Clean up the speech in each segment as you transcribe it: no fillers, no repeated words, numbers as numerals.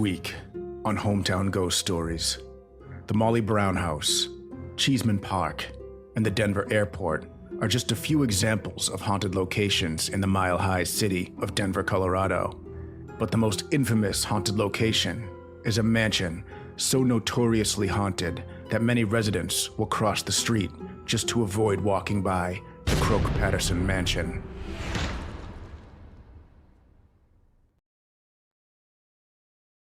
Week on Hometown Ghost Stories. The Molly Brown House, Cheesman Park, and the Denver Airport are just a few examples of haunted locations in the mile-high city of Denver, Colorado. But the most infamous haunted location is a mansion so notoriously haunted that many residents will cross the street just to avoid walking by the Croke Patterson Mansion.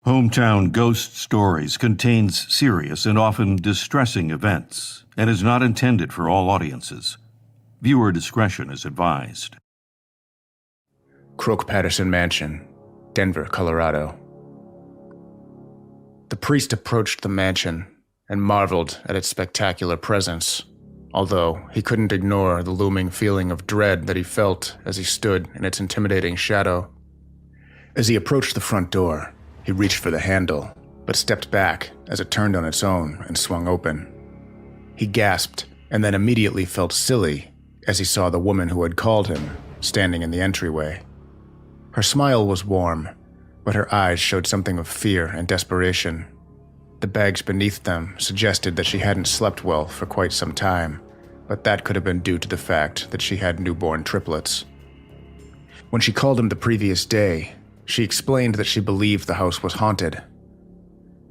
Hometown Ghost Stories contains serious and often distressing events and is not intended for all audiences. Viewer discretion is advised. Croke Patterson Mansion, Denver, Colorado. The priest approached the mansion and marveled at its spectacular presence, although he couldn't ignore the looming feeling of dread that he felt as he stood in its intimidating shadow. As he approached the front door, he reached for the handle, but stepped back as it turned on its own and swung open. He gasped and then immediately felt silly as he saw the woman who had called him standing in the entryway. Her smile was warm, but her eyes showed something of fear and desperation. The bags beneath them suggested that she hadn't slept well for quite some time, but that could have been due to the fact that she had newborn triplets. When she called him the previous day, she explained that she believed the house was haunted.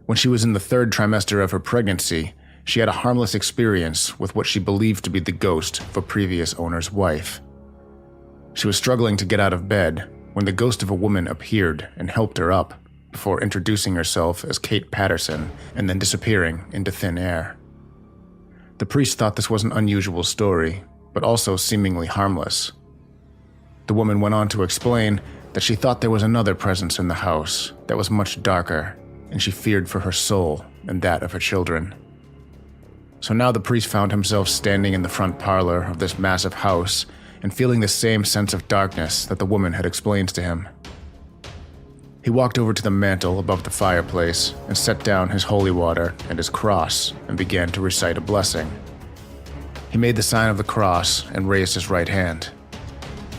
When she was in the third trimester of her pregnancy, she had a harmless experience with what she believed to be the ghost of a previous owner's wife. She was struggling to get out of bed when the ghost of a woman appeared and helped her up, before introducing herself as Kate Patterson and then disappearing into thin air. The priest thought this was an unusual story, but also seemingly harmless. The woman went on to explain that she thought there was another presence in the house that was much darker, and she feared for her soul and that of her children. So now the priest found himself standing in the front parlor of this massive house and feeling the same sense of darkness that the woman had explained to him. He walked over to the mantel above the fireplace and set down his holy water and his cross and began to recite a blessing. He made the sign of the cross and raised his right hand.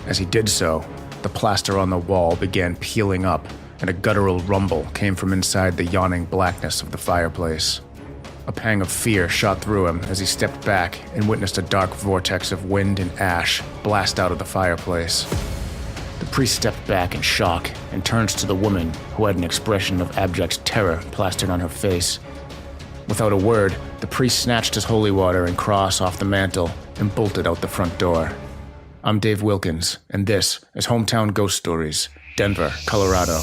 As he did so, the plaster on the wall began peeling up, and a guttural rumble came from inside the yawning blackness of the fireplace. A pang of fear shot through him as he stepped back and witnessed a dark vortex of wind and ash blast out of the fireplace. The priest stepped back in shock and turned to the woman, who had an expression of abject terror plastered on her face. Without a word, the priest snatched his holy water and cross off the mantel and bolted out the front door. I'm Dave Wilkins, and this is Hometown Ghost Stories, Denver, Colorado.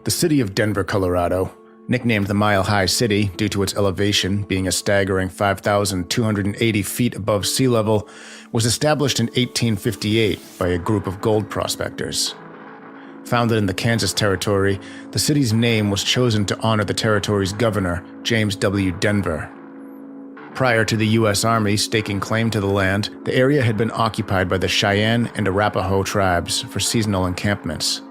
The city of Denver, Colorado, nicknamed the Mile High City due to its elevation being a staggering 5,280 feet above sea level, was established in 1858 by a group of gold prospectors. Founded in the Kansas Territory, the city's name was chosen to honor the territory's governor, James W. Denver. Prior to the U.S. Army staking claim to the land, the area had been occupied by the Cheyenne and Arapaho tribes for seasonal encampments.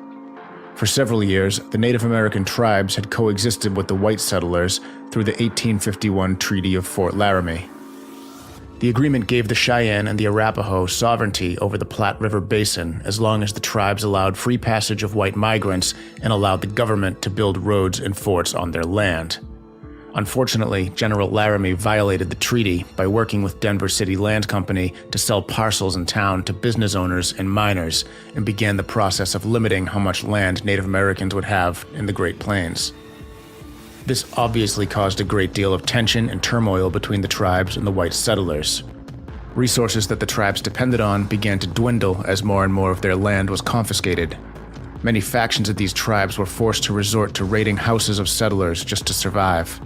For several years, the Native American tribes had coexisted with the white settlers through the 1851 Treaty of Fort Laramie. The agreement gave the Cheyenne and the Arapaho sovereignty over the Platte River Basin as long as the tribes allowed free passage of white migrants and allowed the government to build roads and forts on their land. Unfortunately, General Laramie violated the treaty by working with Denver City Land Company to sell parcels in town to business owners and miners, and began the process of limiting how much land Native Americans would have in the Great Plains. This obviously caused a great deal of tension and turmoil between the tribes and the white settlers. Resources that the tribes depended on began to dwindle as more and more of their land was confiscated. Many factions of these tribes were forced to resort to raiding houses of settlers just to survive.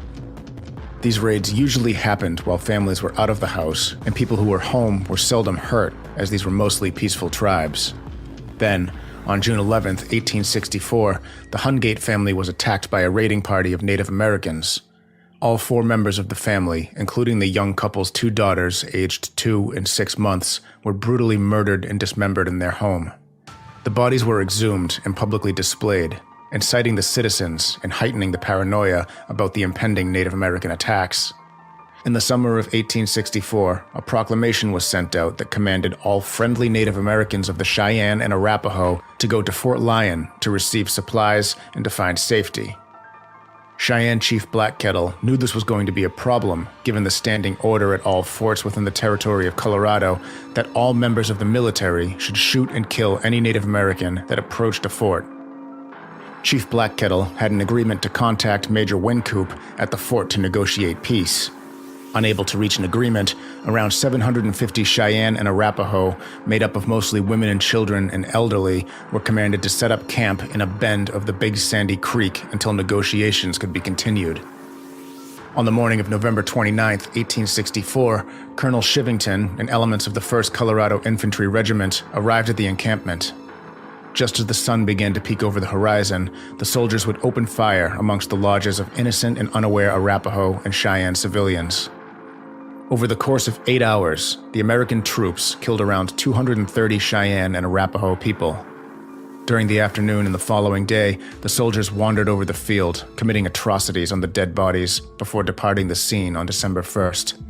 These raids usually happened while families were out of the house, and people who were home were seldom hurt, as these were mostly peaceful tribes. Then, on June 11, 1864, the Hungate family was attacked by a raiding party of Native Americans. All 4 members of the family, including the young couple's 2 daughters aged 2 and 6 months, were brutally murdered and dismembered in their home. The bodies were exhumed and publicly displayed, inciting the citizens and heightening the paranoia about the impending Native American attacks. In the summer of 1864, a proclamation was sent out that commanded all friendly Native Americans of the Cheyenne and Arapaho to go to Fort Lyon to receive supplies and to find safety. Cheyenne Chief Black Kettle knew this was going to be a problem, given the standing order at all forts within the territory of Colorado that all members of the military should shoot and kill any Native American that approached a fort. Chief Black Kettle had an agreement to contact Major Wynkoop at the fort to negotiate peace. Unable to reach an agreement, around 750 Cheyenne and Arapaho, made up of mostly women and children and elderly, were commanded to set up camp in a bend of the Big Sandy Creek until negotiations could be continued. On the morning of November 29, 1864, Colonel Shivington and elements of the 1st Colorado Infantry Regiment arrived at the encampment. Just as the sun began to peek over the horizon, the soldiers would open fire amongst the lodges of innocent and unaware Arapaho and Cheyenne civilians. Over the course of 8 hours, the American troops killed around 230 Cheyenne and Arapaho people. During the afternoon and the following day, the soldiers wandered over the field, committing atrocities on the dead bodies before departing the scene on December 1st.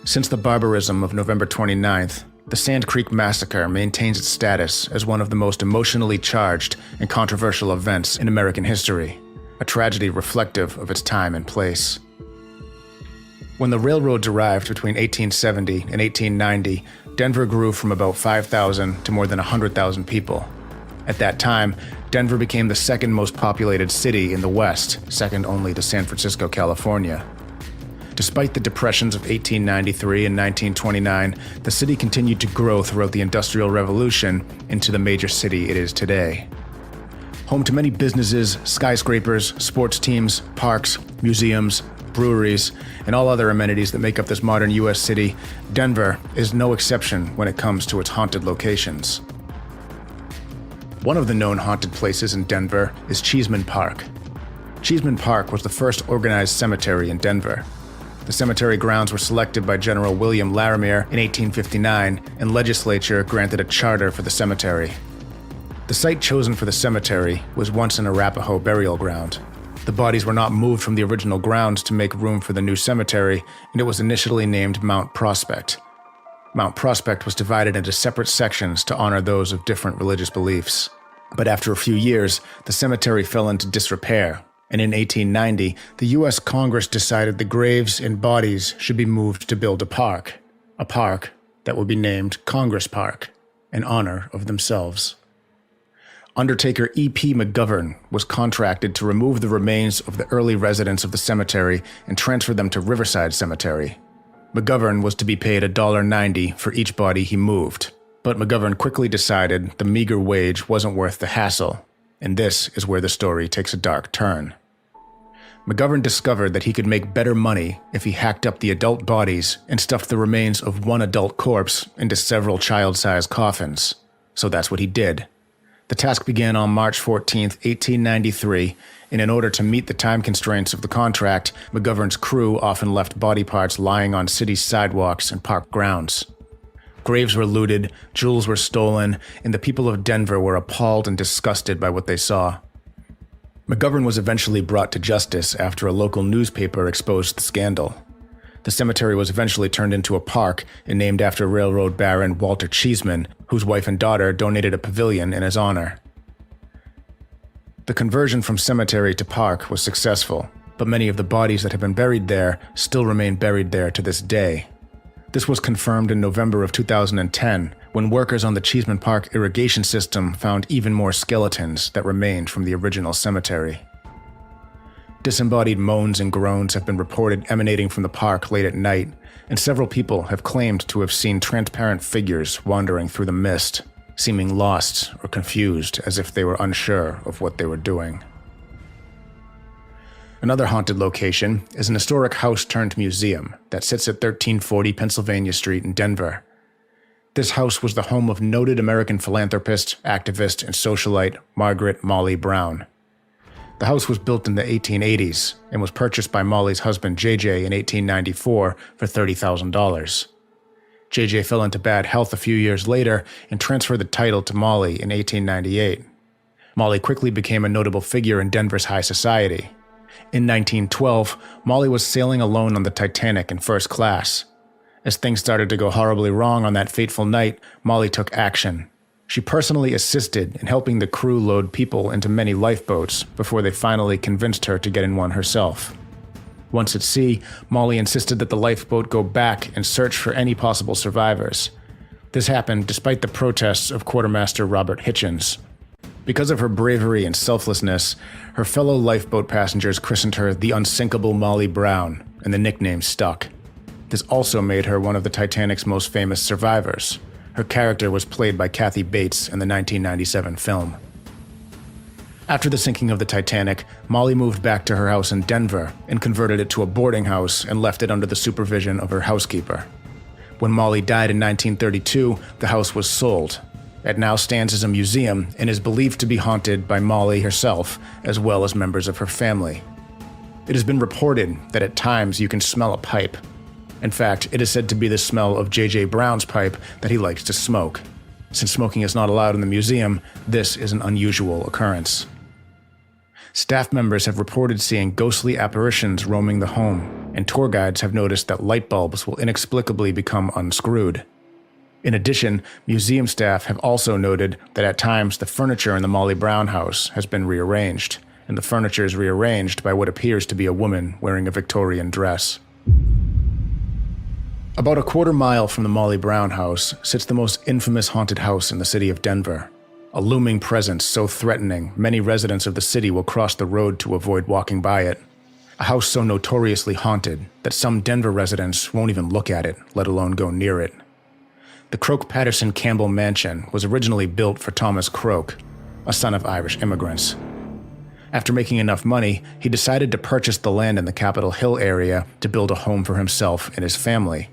Since the barbarism of November 29th, the Sand Creek Massacre maintains its status as one of the most emotionally charged and controversial events in American history, a tragedy reflective of its time and place. When the railroads arrived between 1870 and 1890, Denver grew from about 5,000 to more than 100,000 people. At that time, Denver became the 2nd most populated city in the West, second only to San Francisco, California. Despite the depressions of 1893 and 1929, the city continued to grow throughout the Industrial Revolution into the major city it is today. Home to many businesses, skyscrapers, sports teams, parks, museums, breweries, and all other amenities that make up this modern U.S. city, Denver is no exception when it comes to its haunted locations. One of the known haunted places in Denver is Cheesman Park. Cheesman Park was the first organized cemetery in Denver. The cemetery grounds were selected by General William Larimer in 1859, and legislature granted a charter for the cemetery. The site chosen for the cemetery was once an Arapaho burial ground. The bodies were not moved from the original grounds to make room for the new cemetery, and it was initially named Mount Prospect. Mount Prospect was divided into separate sections to honor those of different religious beliefs. But after a few years, the cemetery fell into disrepair, and in 1890, the U.S. Congress decided the graves and bodies should be moved to build a park that would be named Congress Park, in honor of themselves. Undertaker E.P. McGovern was contracted to remove the remains of the early residents of the cemetery and transfer them to Riverside Cemetery. McGovern was to be paid $1.90 for each body he moved, but McGovern quickly decided the meager wage wasn't worth the hassle, and this is where the story takes a dark turn. McGovern discovered that he could make better money if he hacked up the adult bodies and stuffed the remains of one adult corpse into several child-sized coffins. So that's what he did. The task began on March 14, 1893, and in order to meet the time constraints of the contract, McGovern's crew often left body parts lying on city sidewalks and park grounds. Graves were looted, jewels were stolen, and the people of Denver were appalled and disgusted by what they saw. McGovern was eventually brought to justice after a local newspaper exposed the scandal. The cemetery was eventually turned into a park and named after railroad baron Walter Cheesman, whose wife and daughter donated a pavilion in his honor. The conversion from cemetery to park was successful, but many of the bodies that had been buried there still remain buried there to this day. This was confirmed in November of 2010, when workers on the Cheesman Park irrigation system found even more skeletons that remained from the original cemetery. Disembodied moans and groans have been reported emanating from the park late at night, and several people have claimed to have seen transparent figures wandering through the mist, seeming lost or confused as if they were unsure of what they were doing. Another haunted location is an historic house-turned-museum that sits at 1340 Pennsylvania Street in Denver. This house was the home of noted American philanthropist, activist, and socialite Margaret Molly Brown. The house was built in the 1880s and was purchased by Molly's husband JJ in 1894 for $30,000. JJ fell into bad health a few years later and transferred the title to Molly in 1898. Molly quickly became a notable figure in Denver's high society. In 1912, Molly was sailing alone on the Titanic in first class. As things started to go horribly wrong on that fateful night, Molly took action. She personally assisted in helping the crew load people into many lifeboats before they finally convinced her to get in one herself. Once at sea, Molly insisted that the lifeboat go back and search for any possible survivors. This happened despite the protests of Quartermaster Robert Hitchens. Because of her bravery and selflessness, her fellow lifeboat passengers christened her the Unsinkable Molly Brown, and the nickname stuck. This also made her one of the Titanic's most famous survivors. Her character was played by Kathy Bates in the 1997 film. After the sinking of the Titanic, Molly moved back to her house in Denver and converted it to a boarding house and left it under the supervision of her housekeeper. When Molly died in 1932, the house was sold. It now stands as a museum and is believed to be haunted by Molly herself, as well as members of her family. It has been reported that at times you can smell a pipe. In fact, it is said to be the smell of J.J. Brown's pipe that he likes to smoke. Since smoking is not allowed in the museum, this is an unusual occurrence. Staff members have reported seeing ghostly apparitions roaming the home, and tour guides have noticed that light bulbs will inexplicably become unscrewed. In addition, museum staff have also noted that at times the furniture in the Molly Brown house has been rearranged, and the furniture is rearranged by what appears to be a woman wearing a Victorian dress. About a quarter-mile from the Molly Brown house sits the most infamous haunted house in the city of Denver. A looming presence so threatening, many residents of the city will cross the road to avoid walking by it. A house so notoriously haunted that some Denver residents won't even look at it, let alone go near it. The Croke Patterson Mansion was originally built for Thomas Croke, a son of Irish immigrants. After making enough money, he decided to purchase the land in the Capitol Hill area to build a home for himself and his family.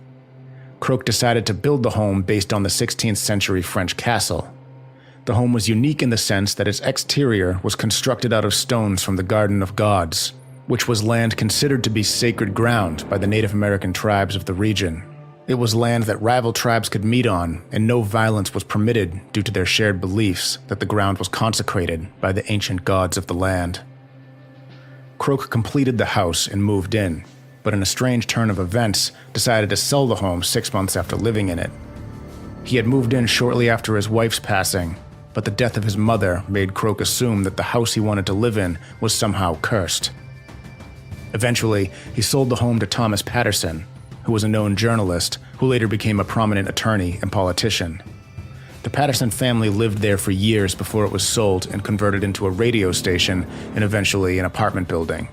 Croke decided to build the home based on the 16th century French castle. The home was unique in the sense that its exterior was constructed out of stones from the Garden of Gods, which was land considered to be sacred ground by the Native American tribes of the region. It was land that rival tribes could meet on, and no violence was permitted due to their shared beliefs that the ground was consecrated by the ancient gods of the land. Croke completed the house and moved in, but in a strange turn of events, decided to sell the home 6 months after living in it. He had moved in shortly after his wife's passing, but the death of his mother made Croke assume that the house he wanted to live in was somehow cursed. Eventually, he sold the home to Thomas Patterson, who was a known journalist who later became a prominent attorney and politician. The Patterson family lived there for years before it was sold and converted into a radio station and eventually an apartment building.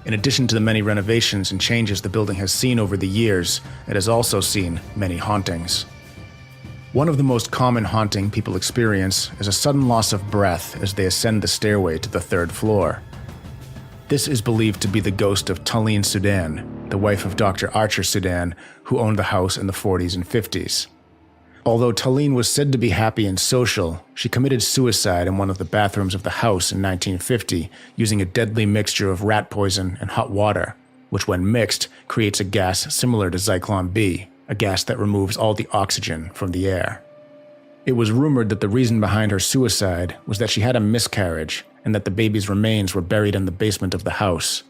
In addition to the many renovations and changes the building has seen over the years, it has also seen many hauntings. One of the most common haunting people experience is a sudden loss of breath as they ascend the stairway to the third floor. This is believed to be the ghost of Talene Sudan, the wife of Dr. Archer Sudan, who owned the house in the 40s and 50s. Although Talene was said to be happy and social, she committed suicide in one of the bathrooms of the house in 1950 using a deadly mixture of rat poison and hot water, which when mixed creates a gas similar to Zyklon B, a gas that removes all the oxygen from the air. It was rumored that the reason behind her suicide was that she had a miscarriage and that the baby's remains were buried in the basement of the house.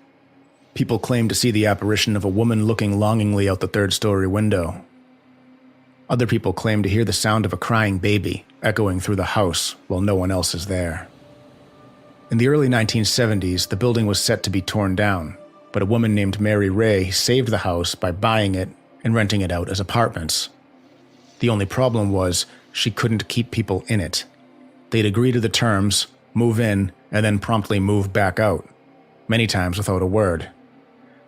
People claim to see the apparition of a woman looking longingly out the third-story window. Other people claim to hear the sound of a crying baby echoing through the house while no one else is there. In the early 1970s, the building was set to be torn down, but a woman named Mary Ray saved the house by buying it and renting it out as apartments. The only problem was she couldn't keep people in it. They'd agree to the terms, move in, and then promptly move back out, many times without a word.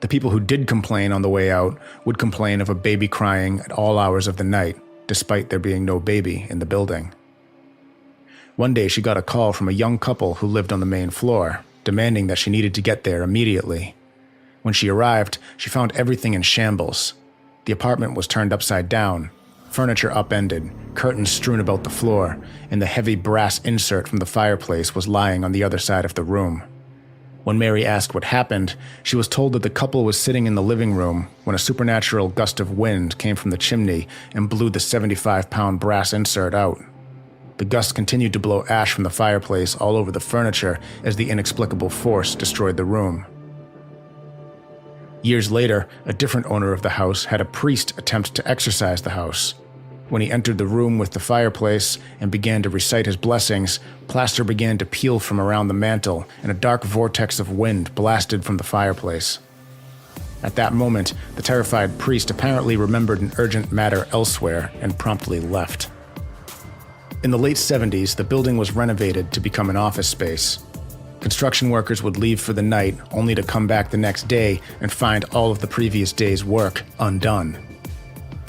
The people who did complain on the way out would complain of a baby crying at all hours of the night, despite there being no baby in the building. One day she got a call from a young couple who lived on the main floor, demanding that she needed to get there immediately. When she arrived, she found everything in shambles. The apartment was turned upside down. furniture upended, curtains strewn about the floor, and the heavy brass insert from the fireplace was lying on the other side of the room. When Mary asked what happened, she was told that the couple was sitting in the living room when a supernatural gust of wind came from the chimney and blew the 75-pound brass insert out. The gust continued to blow ash from the fireplace all over the furniture as the inexplicable force destroyed the room. Years later, a different owner of the house had a priest attempt to exorcise the house. When he entered the room with the fireplace and began to recite his blessings, plaster began to peel from around the mantel, and a dark vortex of wind blasted from the fireplace. At that moment, the terrified priest apparently remembered an urgent matter elsewhere and promptly left. In the late 70s, the building was renovated to become an office space. Construction workers would leave for the night, only to come back the next day and find all of the previous day's work undone.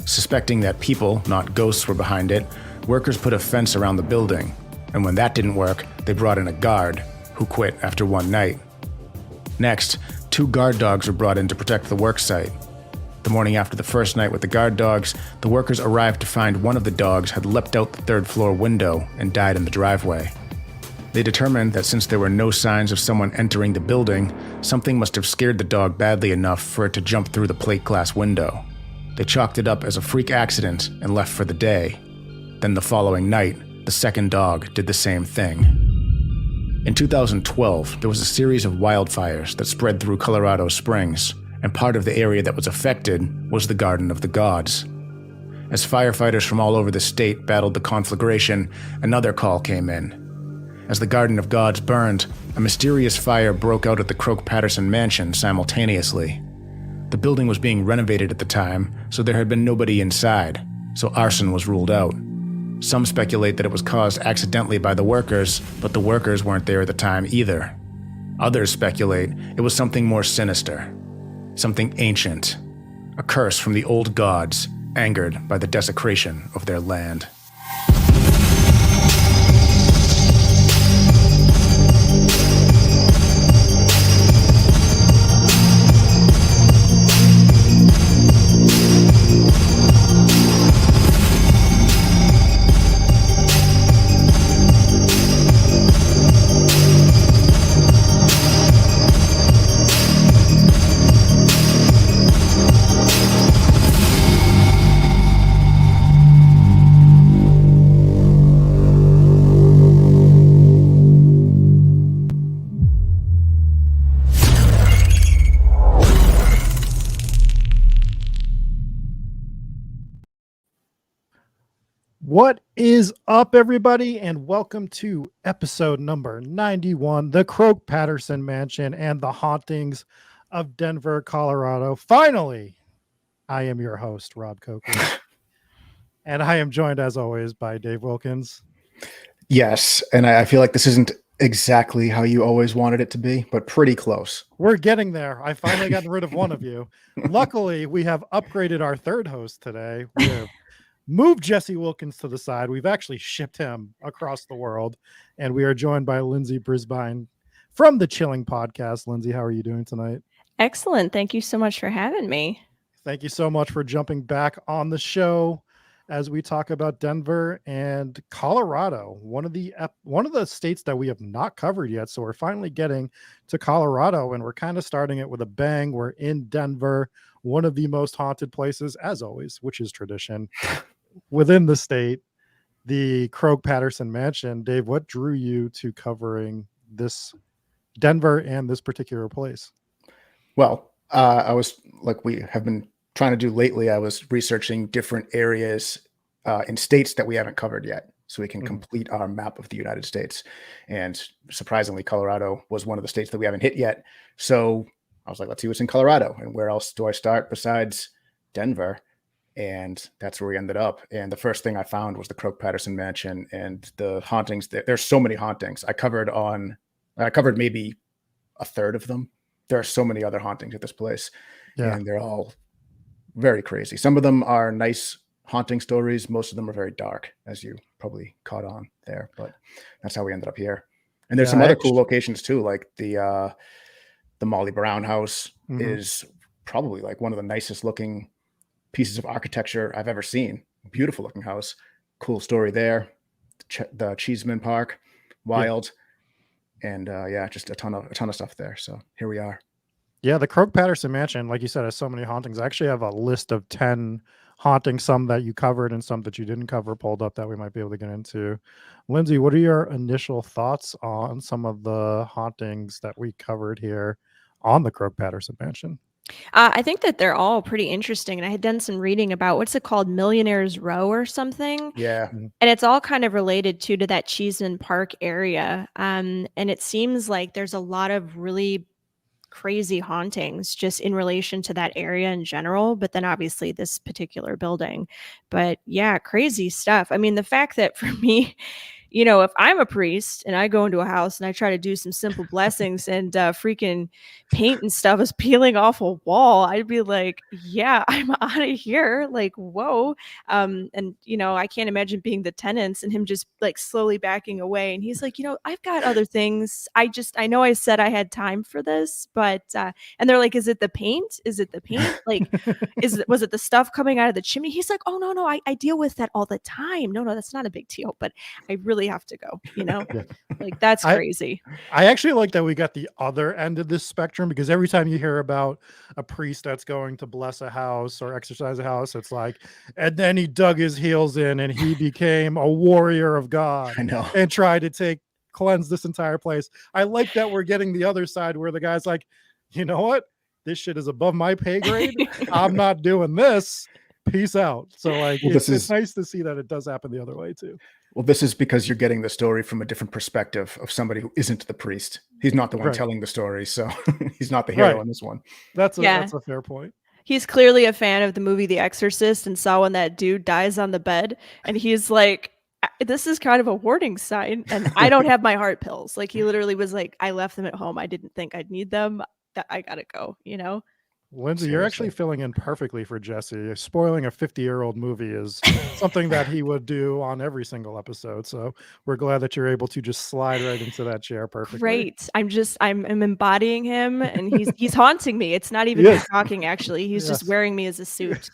Suspecting that people, not ghosts, were behind it, workers put a fence around the building, and when that didn't work, they brought in a guard, who quit after one night. Next, 2 guard dogs were brought in to protect the work site. The morning after the first night with the guard dogs, the workers arrived to find one of the dogs had leapt out the 3rd floor window and died in the driveway. They determined that since there were no signs of someone entering the building, something must have scared the dog badly enough for it to jump through the plate glass window. They chalked it up as a freak accident and left for the day. Then the following night, the second dog did the same thing. In 2012, there was a series of wildfires that spread through Colorado Springs, and part of the area that was affected was the Garden of the Gods. As firefighters from all over the state battled the conflagration, another call came in. As the Garden of Gods burned, a mysterious fire broke out at the Croke Patterson Mansion simultaneously. The building was being renovated at the time, so there had been nobody inside, so arson was ruled out. Some speculate that it was caused accidentally by the workers, but the workers weren't there at the time either. Others speculate it was something more sinister, something ancient, a curse from the old gods, angered by the desecration of their land. What is up, everybody, and welcome to episode number 91, the Croke Patterson Mansion and the Hauntings of Denver, Colorado. Finally, I am your host, Rob Coker, and I am joined, as always, by Dave Wilkins. Yes, and I feel like this isn't exactly how you always wanted it to be, but pretty close. We're getting there. I finally got rid of one of you. Luckily, we have upgraded our third host today. We have moved Jesse Wilkins to the side. We've actually shipped him across the world, and we are joined by Lindsay Brisbane from the Chilling Podcast. Lindsay, how are you doing tonight? Excellent. Thank you so much for having me. Thank you so much for jumping back on the show as we talk about Denver and Colorado, one of the states that we have not covered yet. So we're finally getting to Colorado, and we're kind of starting it with a bang. We're in Denver, one of the most haunted places, as always, which is tradition within the state, the Croke Patterson Mansion. Dave, what drew you to covering this Denver and this particular place? Well, I was, like we have been trying to do lately, I was researching different areas in states that we haven't covered yet, so we can complete our map of the United States. And surprisingly, Colorado was one of the states that we haven't hit yet. So I was like, let's see what's in Colorado, and where else do I start besides Denver? And that's where we ended up. And the first thing I found was the Croke Patterson Mansion and the hauntings. There's so many hauntings. I covered maybe a third of them. There are so many other hauntings at this place, and they're all very crazy. Some of them are nice haunting stories. Most of them are very dark, as you probably caught on there. But that's how we ended up here. And there's some other cool locations too, like the Molly Brown house is probably like one of the nicest looking pieces of architecture I've ever seen. beautiful looking house. Cool story there. The Cheesman Park, wild, and just a ton of stuff there. So here we are. Yeah, the Croke Patterson Mansion, like you said, has so many hauntings. I actually have a list of 10 hauntings, some that you covered and some that you didn't cover, pulled up that we might be able to get into. Lindsay, what are your initial thoughts on some of the hauntings that we covered here on the Croke Patterson Mansion? I think that they're all pretty interesting. And I had done some reading about what's it called, Millionaire's Row or something. Yeah. And it's all kind of related to that Cheesman Park area. And it seems like there's a lot of really crazy hauntings just in relation to that area in general, but then obviously this particular building. But yeah, crazy stuff. I mean, the fact that for me, if I'm a priest and I go into a house and I try to do some simple blessings and freaking paint and stuff is peeling off a wall, I'd be like, yeah, I'm out of here. Like, whoa. And, I can't imagine being the tenants and him just like slowly backing away. And he's like, I've got other things. I know I said I had time for this, but, and they're like, is it the paint? Is it the paint? Like, was it the stuff coming out of the chimney? He's like, oh, no, I deal with that all the time. No, that's not a big deal, but I really have to go, like that's crazy. I actually like that we got the other end of this spectrum, because every time you hear about a priest that's going to bless a house or exorcise a house, it's like, and then he dug his heels in and he became a warrior of God. I know. And tried to cleanse this entire place. I like that we're getting the other side where the guy's like, you know what? This shit is above my pay grade. I'm not doing this. Peace out. So like, it's nice to see that it does happen the other way too. Well, this is because you're getting the story from a different perspective of somebody who isn't the priest. He's not the one telling the story, so he's not the hero in this one. That's a fair point. He's clearly a fan of the movie The Exorcist and saw when that dude dies on the bed, and he's like, this is kind of a warning sign, and I don't have my heart pills. Like, he literally was like, I left them at home. I didn't think I'd need them. I gotta go, Lindsay, you're actually filling in perfectly for Jesse. Spoiling a 50-year-old movie is something that he would do on every single episode. So we're glad that you're able to just slide right into that chair perfectly. Great. I'm embodying him, and he's haunting me. It's not even me talking, actually. He's just wearing me as a suit.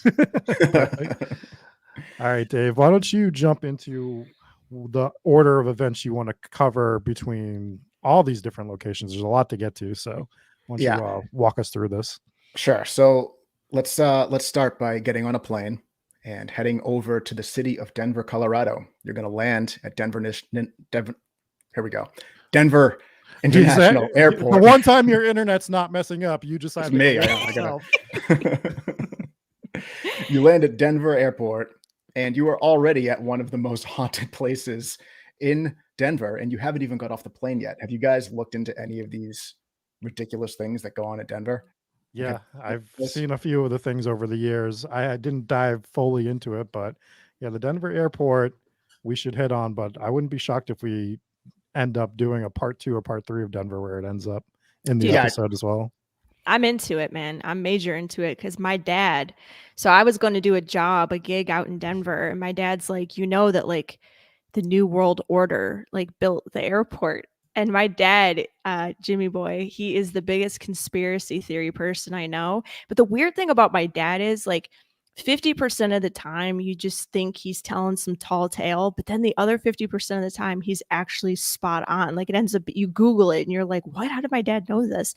All right, Dave, why don't you jump into the order of events you want to cover between all these different locations? There's a lot to get to. So why don't you walk us through this? Sure. So let's start by getting on a plane and heading over to the city of Denver, Colorado. You're going to land at Denver. Here we go. Denver International Airport. The one time your internet's not messing up, you decided. It's me. You land at Denver Airport, and you are already at one of the most haunted places in Denver, and you haven't even got off the plane yet. Have you guys looked into any of these ridiculous things that go on at Denver? Yeah, I've seen a few of the things over the years. I didn't dive fully into it, but yeah, the Denver airport we should hit on, but I wouldn't be shocked if we end up doing a part 2 or part 3 of Denver where it ends up in the episode as well. I'm into it, man. I'm major into it because my dad, so I was going to do a gig out in Denver, and my dad's like, that like the New World Order like built the airport. And my dad, Jimmy boy, he is the biggest conspiracy theory person I know. But the weird thing about my dad is like 50% of the time you just think he's telling some tall tale, but then the other 50% of the time he's actually spot on. Like, it ends up, you Google it and you're like, what? How did my dad know this?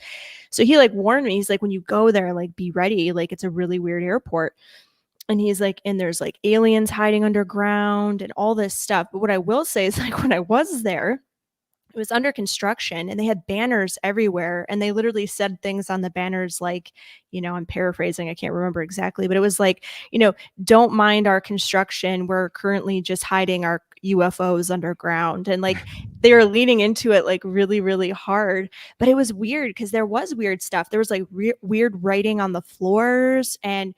So he like warned me. He's like, when you go there, like be ready. Like, it's a really weird airport. And he's like, and there's like aliens hiding underground and all this stuff. But what I will say is, like, when I was there, it was under construction and they had banners everywhere, and they literally said things on the banners like, I'm paraphrasing, I can't remember exactly, but it was like, don't mind our construction, we're currently just hiding our UFOs underground. And like they were leaning into it like really, really hard. But it was weird because there was weird stuff. There was like weird writing on the floors, and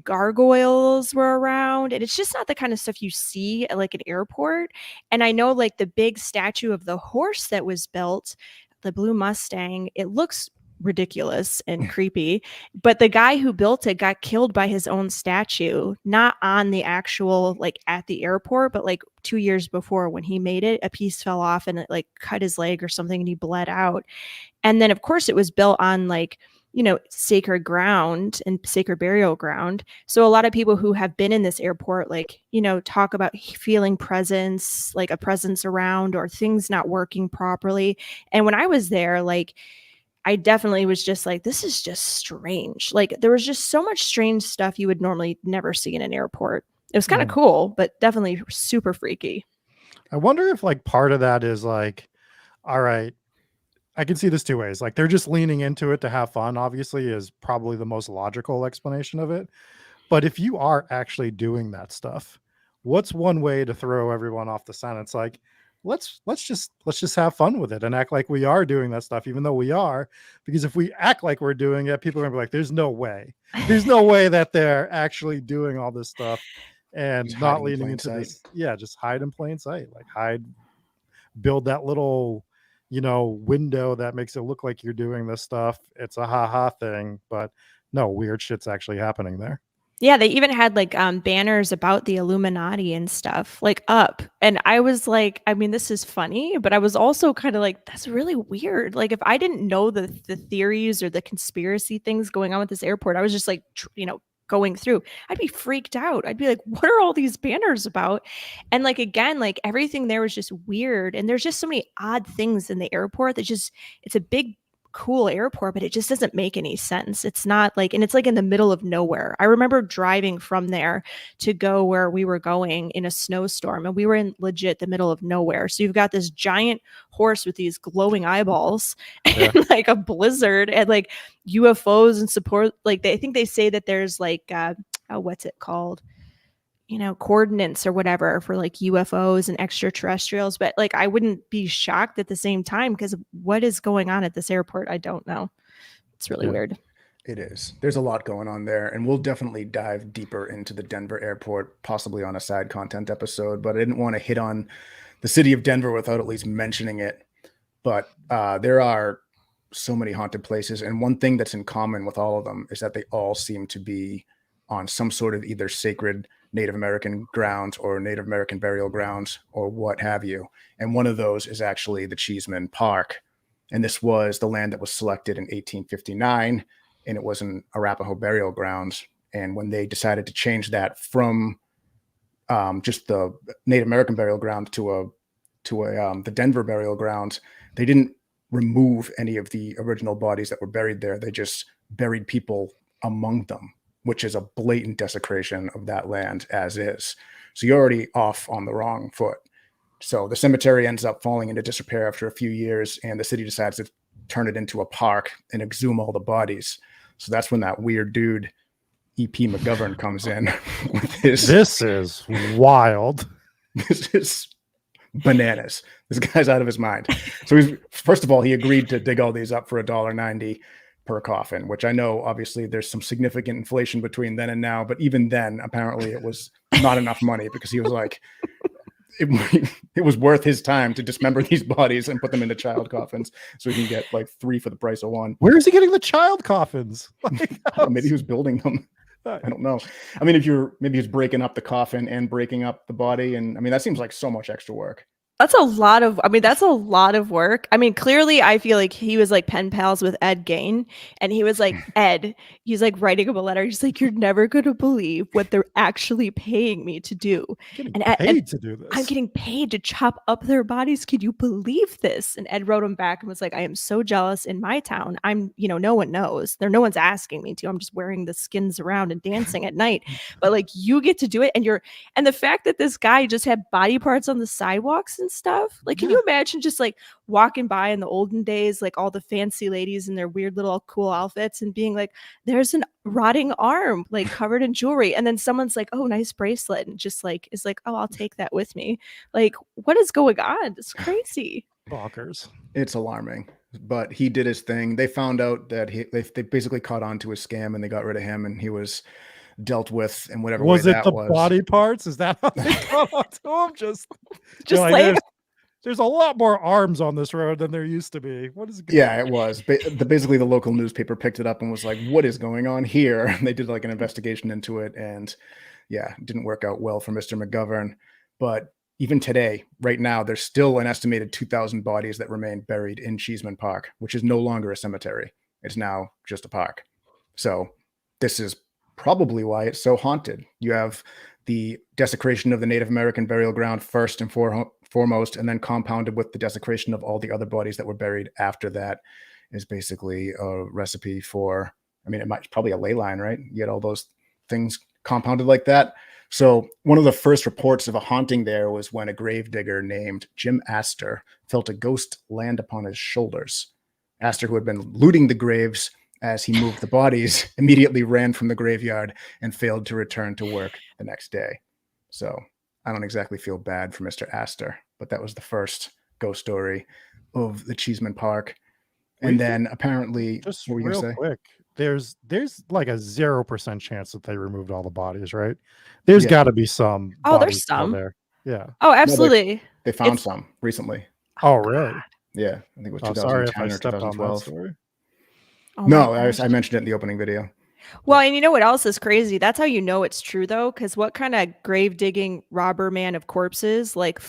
gargoyles were around, and it's just not the kind of stuff you see at like an airport. And I know like the big statue of the horse that was built, the blue Mustang, it looks ridiculous and creepy, but the guy who built it got killed by his own statue, not on the actual like at the airport, but like 2 years before when he made it, a piece fell off and it like cut his leg or something and he bled out. And then of course it was built on like sacred ground and sacred burial ground. So a lot of people who have been in this airport, like, talk about feeling presence, like a presence around or things not working properly. And when I was there, like, I definitely was just like, this is just strange. Like, there was just so much strange stuff you would normally never see in an airport. It was kind of cool, but definitely super freaky. I wonder if like part of that is like, all right, I can see this two ways. Like they're just leaning into it to have fun, obviously, is probably the most logical explanation of it. But if you are actually doing that stuff, what's one way to throw everyone off the scent? It's like, let's just have fun with it and act like we are doing that stuff, even though we are. Because if we act like we're doing it, people are gonna be like, there's no way that they're actually doing all this stuff and Just not hiding in leaning plain into sight. this. Yeah, just hide in plain sight. Like build that little window that makes it look like you're doing this stuff. It's a ha thing, but no, weird shit's actually happening there. Yeah, they even had like banners about the Illuminati and stuff like up. And I was like, I mean, this is funny, but I was also kind of like, that's really weird. Like if I didn't know the theories or the conspiracy things going on with this airport, I was just like, going through, I'd be freaked out. I'd be like, what are all these banners about? And like, again, like everything there was just weird. And there's just so many odd things in the airport that just, it's a big, cool airport, but it just doesn't make any sense. It's not like, and it's like in the middle of nowhere. I remember driving from there to go where we were going in a snowstorm, and we were in legit the middle of nowhere. So you've got this giant horse with these glowing eyeballs and like a blizzard and like UFOs and support. Like I think they say that there's like what's it called? Coordinates or whatever for like UFOs and extraterrestrials. But like, I wouldn't be shocked at the same time because what is going on at this airport? I don't know. It's really weird. It is. There's a lot going on there, and we'll definitely dive deeper into the Denver airport, possibly on a side content episode, but I didn't want to hit on the city of Denver without at least mentioning it. But there are so many haunted places, and one thing that's in common with all of them is that they all seem to be on some sort of either sacred Native American grounds or Native American burial grounds or what have you. And one of those is actually the Cheesman Park. And this was the land that was selected in 1859, and it was an Arapaho burial grounds. And when they decided to change that from just the Native American burial ground to the Denver burial grounds, they didn't remove any of the original bodies that were buried there. They just buried people among them, which is a blatant desecration of that land as is. So you're already off on the wrong foot. So the cemetery ends up falling into disrepair after a few years, and the city decides to turn it into a park and exhume all the bodies. So that's when that weird dude, E.P. McGovern, comes in with his... This is wild. This is bananas. This guy's out of his mind. So first of all, he agreed to dig all these up for $1.90 per coffin, which I know obviously there's some significant inflation between then and now, but even then apparently it was not enough money because he was like, it was worth his time to dismember these bodies and put them into child coffins so he can get like 3 for the price of 1. Where is he getting the child coffins? Like, maybe he was building them. I don't know. I mean, maybe he's breaking up the coffin and breaking up the body, and I mean that seems like so much extra work. That's a lot of work. I mean, clearly I feel like he was like pen pals with Ed Gein, and he was like, Ed, he's like writing him a letter. He's like, you're never going to believe what they're actually paying me to do. Paid to do this. I'm getting paid to chop up their bodies. Can you believe this? And Ed wrote him back and was like, I am so jealous in my town. I'm, no one knows. No one's asking me to. I'm just wearing the skins around and dancing at night. But like, you get to do it. And the fact that this guy just had body parts on the sidewalks and stuff, like, can you imagine just like walking by in the olden days, like all the fancy ladies in their weird little cool outfits and being like, there's an rotting arm like covered in jewelry, and then someone's like, oh, nice bracelet, and just like is like, oh, I'll take that with me. Like, what is going on? It's crazy. Bonkers. It's alarming. But he did his thing. They found out that they basically caught on to his scam, and they got rid of him, and he was dealt with in whatever was way it that the was. Body parts? Is that how they got onto him? Just like there's a lot more arms on this road than there used to be. What is going on? It was basically the local newspaper picked it up and was like, what is going on here? And they did like an investigation into it, and it didn't work out well for Mr. McGovern. But even today, right now, there's still an estimated 2,000 bodies that remain buried in Cheesman Park, which is no longer a cemetery. It's now just a park. So this is probably why it's so haunted. You have the desecration of the Native American burial ground first and foremost, and then compounded with the desecration of all the other bodies that were buried after that is basically a recipe for, I mean, it's probably a ley line, right? You get all those things compounded like that. So one of the first reports of a haunting there was when a gravedigger named Jim Astor felt a ghost land upon his shoulders. Astor, who had been looting the graves as he moved the bodies, immediately ran from the graveyard and failed to return to work the next day. So I don't exactly feel bad for Mr. Astor, but that was the first ghost story of the Cheesman Park. And then apparently, just what were you real gonna say? quick, there's like a 0% chance that they removed all the bodies, right? There's Yeah. got to be some Oh, bodies there's still some. there. Yeah. Oh, absolutely. They found It's- some recently. Oh, really? Yeah, I think it was Oh, sorry if 2010 I or stepped on that 2012. story. Oh my No, gosh. I mentioned it in the opening video. Well, and you know what else is crazy? That's how you know it's true, though, because what kind of grave digging robber man of corpses like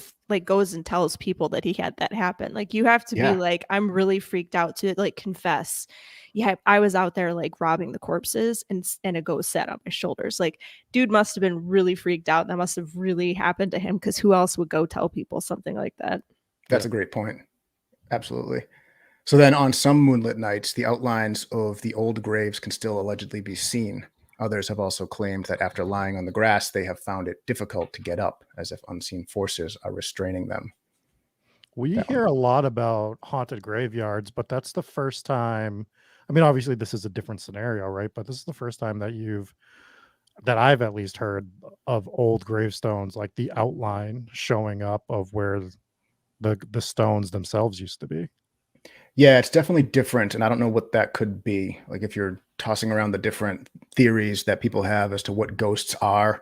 goes and tells people that he had that happen? Like you have to be Yeah. like, I'm really freaked out to like confess. Yeah, I was out there like robbing the corpses and a ghost sat on my shoulders. Like, dude must have been really freaked out. That must have really happened to him because who else would go tell people something like that? That's a great point. Absolutely. So then on some moonlit nights, the outlines of the old graves can still allegedly be seen. Others have also claimed that after lying on the grass, they have found it difficult to get up, as if unseen forces are restraining them. We That hear a lot about haunted graveyards, but that's the first time. I mean, obviously, this is a different scenario, right? But this is the first time that I've at least heard of old gravestones, like the outline showing up of where the stones themselves used to be. Yeah, it's definitely different. And I don't know what that could be. Like if you're tossing around the different theories that people have as to what ghosts are,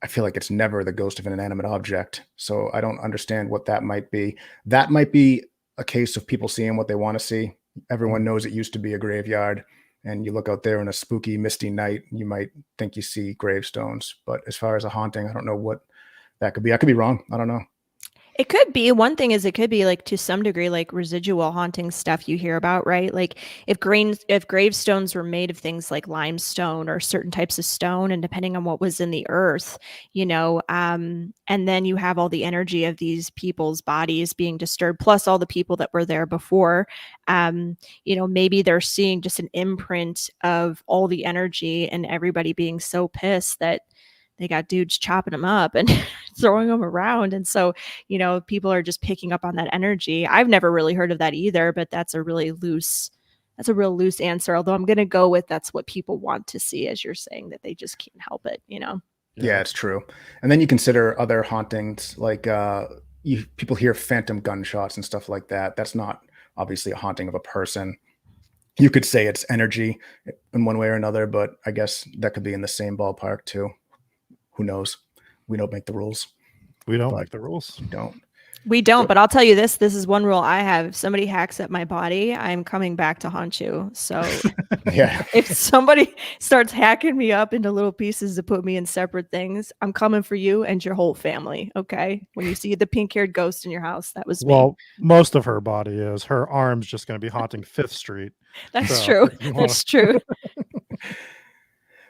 I feel like it's never the ghost of an inanimate object. So I don't understand what that might be. That might be a case of people seeing what they want to see. Everyone knows it used to be a graveyard, and you look out there on a spooky, misty night, you might think you see gravestones. But as far as a haunting, I don't know what that could be. I could be wrong. I don't know. It could be. One thing is it could be like to some degree like residual haunting stuff you hear about, right? Like if gravestones were made of things like limestone or certain types of stone, and depending on what was in the earth, and then you have all the energy of these people's bodies being disturbed, plus all the people that were there before. Maybe they're seeing just an imprint of all the energy and everybody being so pissed that they got dudes chopping them up and throwing them around. And so, people are just picking up on that energy. I've never really heard of that either, but that's a real loose answer. Although I'm going to go with that's what people want to see, as you're saying, that they just can't help it, Yeah, it's true. And then you consider other hauntings, like people hear phantom gunshots and stuff like that. That's not obviously a haunting of a person. You could say it's energy in one way or another, but I guess that could be in the same ballpark too. Who knows? We don't make the rules. We don't But- make the rules. We don't. We don't, but I'll tell you this is one rule I have. If somebody hacks at my body, I'm coming back to haunt you. So Yeah. if somebody starts hacking me up into little pieces to put me in separate things, I'm coming for you and your whole family. Okay. When you see the pink-haired ghost in your house, that was me. Well, most of her body is. Her arm's just going to be haunting Fifth Street. That's so true. if you wanna- That's true.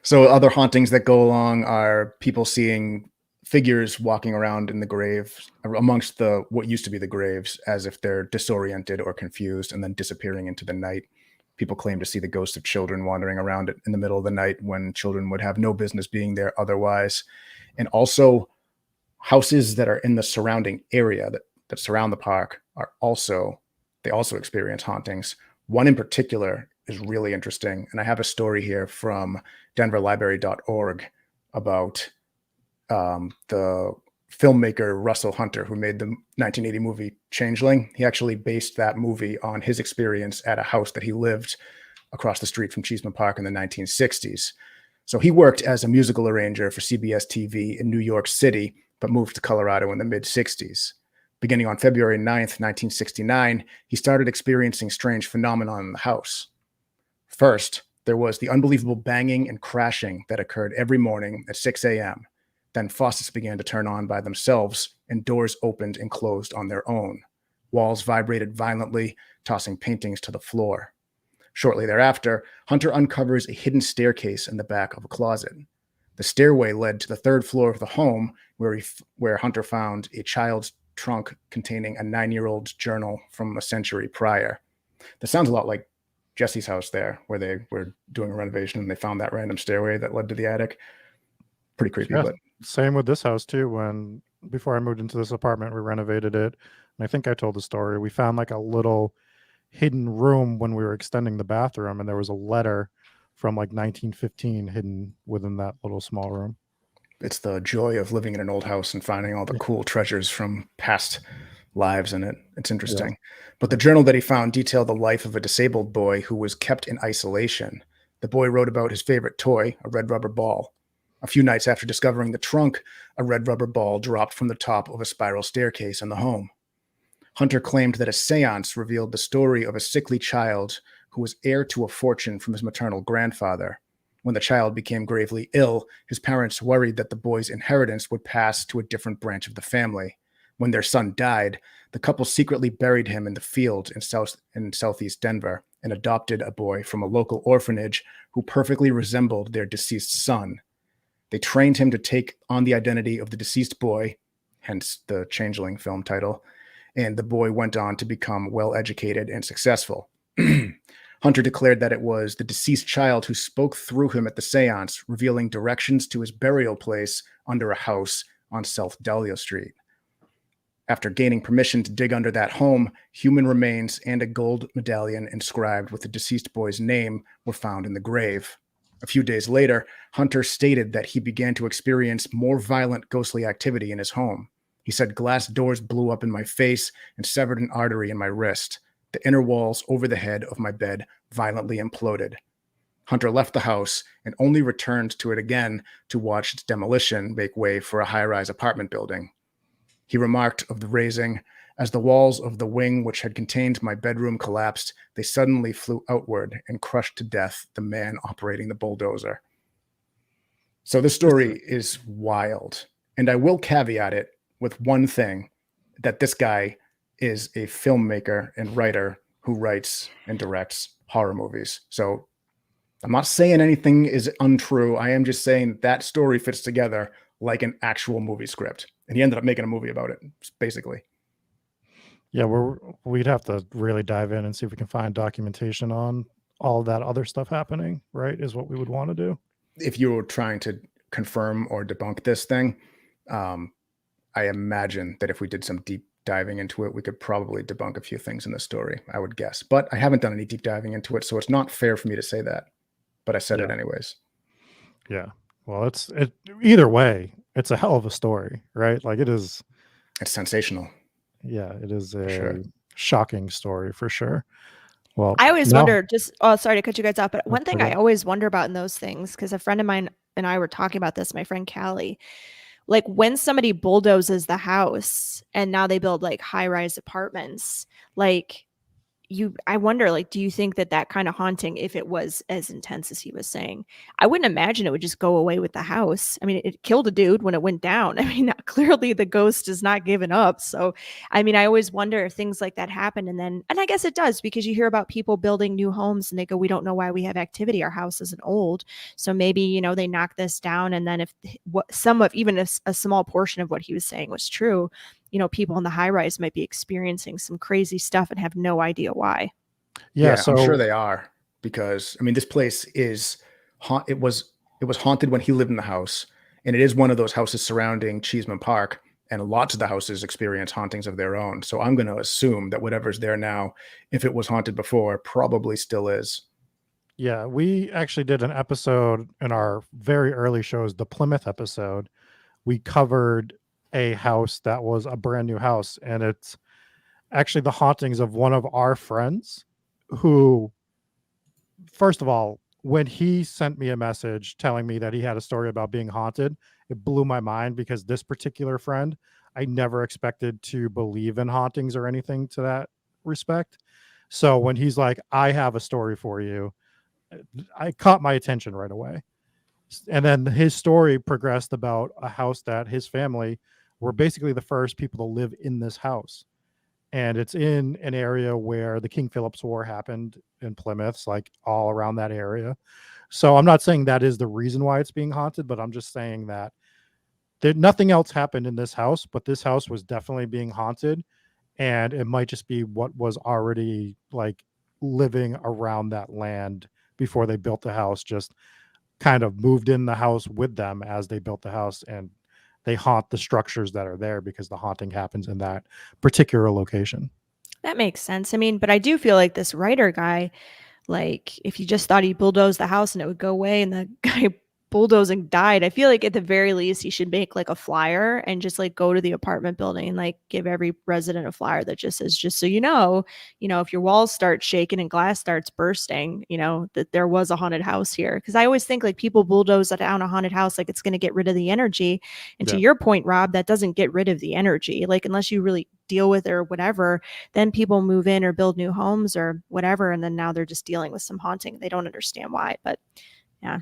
So other hauntings that go along are people seeing figures walking around in the grave amongst what used to be the graves as if they're disoriented or confused and then disappearing into the night. People claim to see the ghosts of children wandering around in the middle of the night when children would have no business being there otherwise. And also houses that are in the surrounding area that surround the park they also experience hauntings. One in particular is really interesting. And I have a story here from denverlibrary.org about the filmmaker Russell Hunter, who made the 1980 movie Changeling. He actually based that movie on his experience at a house that he lived across the street from Cheesman Park in the 1960s. So he worked as a musical arranger for CBS TV in New York City, but moved to Colorado in the mid-60s. Beginning on February 9th, 1969, he started experiencing strange phenomena in the house. First, there was the unbelievable banging and crashing that occurred every morning at 6 a.m. Then faucets began to turn on by themselves and doors opened and closed on their own. Walls vibrated violently, tossing paintings to the floor. Shortly thereafter, Hunter uncovers a hidden staircase in the back of a closet. The stairway led to the third floor of the home, where Hunter found a child's trunk containing a 9-year-old's journal from a century prior. That sounds a lot like Jesse's house there, where they were doing a renovation and they found that random stairway that led to the attic. Pretty creepy. Yeah, but same with this house too. Before I moved into this apartment, we renovated it. And I think I told the story. We found like a little hidden room when we were extending the bathroom, and there was a letter from like 1915 hidden within that little small room. it's the joy of living in an old house and finding all the cool treasures from past lives in it. It's interesting. But the journal that he found detailed the life of a disabled boy who was kept in isolation. The boy wrote about his favorite toy, a red rubber ball. A few nights after discovering the trunk, a red rubber ball dropped from the top of a spiral staircase in the home. Hunter claimed that a seance revealed the story of a sickly child who was heir to a fortune from his maternal grandfather. When the child became gravely ill, his parents worried that the boy's inheritance would pass to a different branch of the family. When their son died, the couple secretly buried him in the field in southeast Denver and adopted a boy from a local orphanage who perfectly resembled their deceased son. They trained him to take on the identity of the deceased boy, hence the Changeling film title, and the boy went on to become well-educated and successful. Hunter declared that it was the deceased child who spoke through him at the seance, revealing directions to his burial place under a house on South Dahlia Street. After gaining permission to dig under that home, human remains and a gold medallion inscribed with the deceased boy's name were found in the grave. A few days later, Hunter stated that he began to experience more violent ghostly activity in his home. He said glass doors blew up in my face and severed an artery in my wrist. The inner walls over the head of my bed violently imploded. Hunter left the house and only returned to it again to watch its demolition make way for a high-rise apartment building. He remarked of the raising, as the walls of the wing which had contained my bedroom collapsed, they suddenly flew outward and crushed to death the man operating the bulldozer. So this story is wild. And I will caveat it with one thing, that this guy is a filmmaker and writer who writes and directs horror movies. So I'm not saying anything is untrue. I am just saying that story fits together like an actual movie script. And he ended up making a movie about it, basically. Yeah, we'd have to really dive in and see if we can find documentation on all that other stuff happening, right? Is what we would want to do. If you were trying to confirm or debunk this thing, I imagine that if we did some deep diving into it, we could probably debunk a few things in the story, I would guess. But I haven't done any deep diving into it, so it's not fair for me to say that. But I said it anyways. Yeah. Well, either way, it's a hell of a story, right? Like It's sensational. Yeah, it is a shocking story for sure. Well, I always wonder, sorry to cut you guys off, but one thing I always wonder about in those things, because a friend of mine and I were talking about this, my friend Callie, like when somebody bulldozes the house and now they build like high-rise apartments, like I wonder, like, do you think that kind of haunting, if it was as intense as he was saying, I wouldn't imagine it would just go away with the house. I mean, it killed a dude when it went down. I mean, clearly the ghost is not giving up. So, I mean, I always wonder if things like that happen. And I guess it does, because you hear about people building new homes and they go, we don't know why we have activity. Our house isn't old. So maybe, they knock this down. And then if even a small portion of what he was saying was true, people in the high rise might be experiencing some crazy stuff and have no idea why. Yeah, so I'm sure they are, because I mean, this place it was haunted when he lived in the house, and it is one of those houses surrounding Cheesman Park, and lots of the houses experience hauntings of their own. So I'm going to assume that whatever's there now, if it was haunted before, probably still is. Yeah, we actually did an episode in our very early shows, the Plymouth episode. We covered a house that was a brand new house, and it's actually the hauntings of one of our friends who, first of all, when he sent me a message telling me that he had a story about being haunted, it blew my mind, because this particular friend, I never expected to believe in hauntings or anything to that respect. So when he's like, I have a story for you, I caught my attention right away. And then his story progressed about a house that his family were basically the first people to live in this house. And it's in an area where the King Philip's War happened and Plymouths, like all around that area. So I'm not saying that is the reason why it's being haunted, but I'm just saying that nothing else happened in this house, but this house was definitely being haunted, and it might just be what was already like living around that land before they built the house, just kind of moved in the house with them as they built the house, and they haunt the structures that are there because the haunting happens in that particular location. That makes sense. I mean, but I do feel like this writer guy, like if you just thought he bulldozed the house and it would go away and the guy bulldozing died, I feel like at the very least he should make like a flyer and just like go to the apartment building and like give every resident a flyer that just says, just so you know, if your walls start shaking and glass starts bursting, that there was a haunted house here. Because I always think like people bulldoze down a haunted house like it's going to get rid of the energy. And to your point, Rob, that doesn't get rid of the energy. Like unless you really deal with it or whatever, then people move in or build new homes or whatever, and then now they're just dealing with some haunting. They don't understand why, but yeah.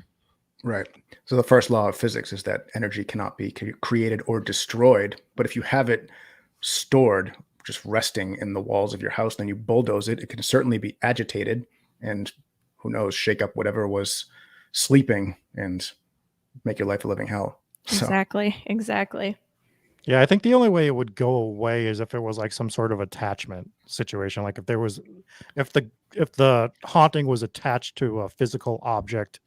Right. So the first law of physics is that energy cannot be created or destroyed. But if you have it stored, just resting in the walls of your house, then you bulldoze it, it can certainly be agitated and who knows, shake up whatever was sleeping and make your life a living hell. So, Exactly. Yeah, I think the only way it would go away is if it was like some sort of attachment situation. Like if the haunting was attached to a physical object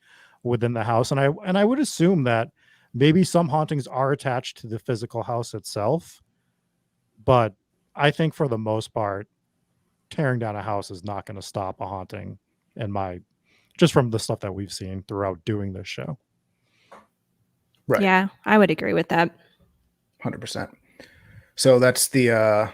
within the house. And I would assume that maybe some hauntings are attached to the physical house itself. But I think for the most part, tearing down a house is not going to stop a haunting, just from the stuff that we've seen throughout doing this show. right. Yeah, I would agree with that. 100%. So that's the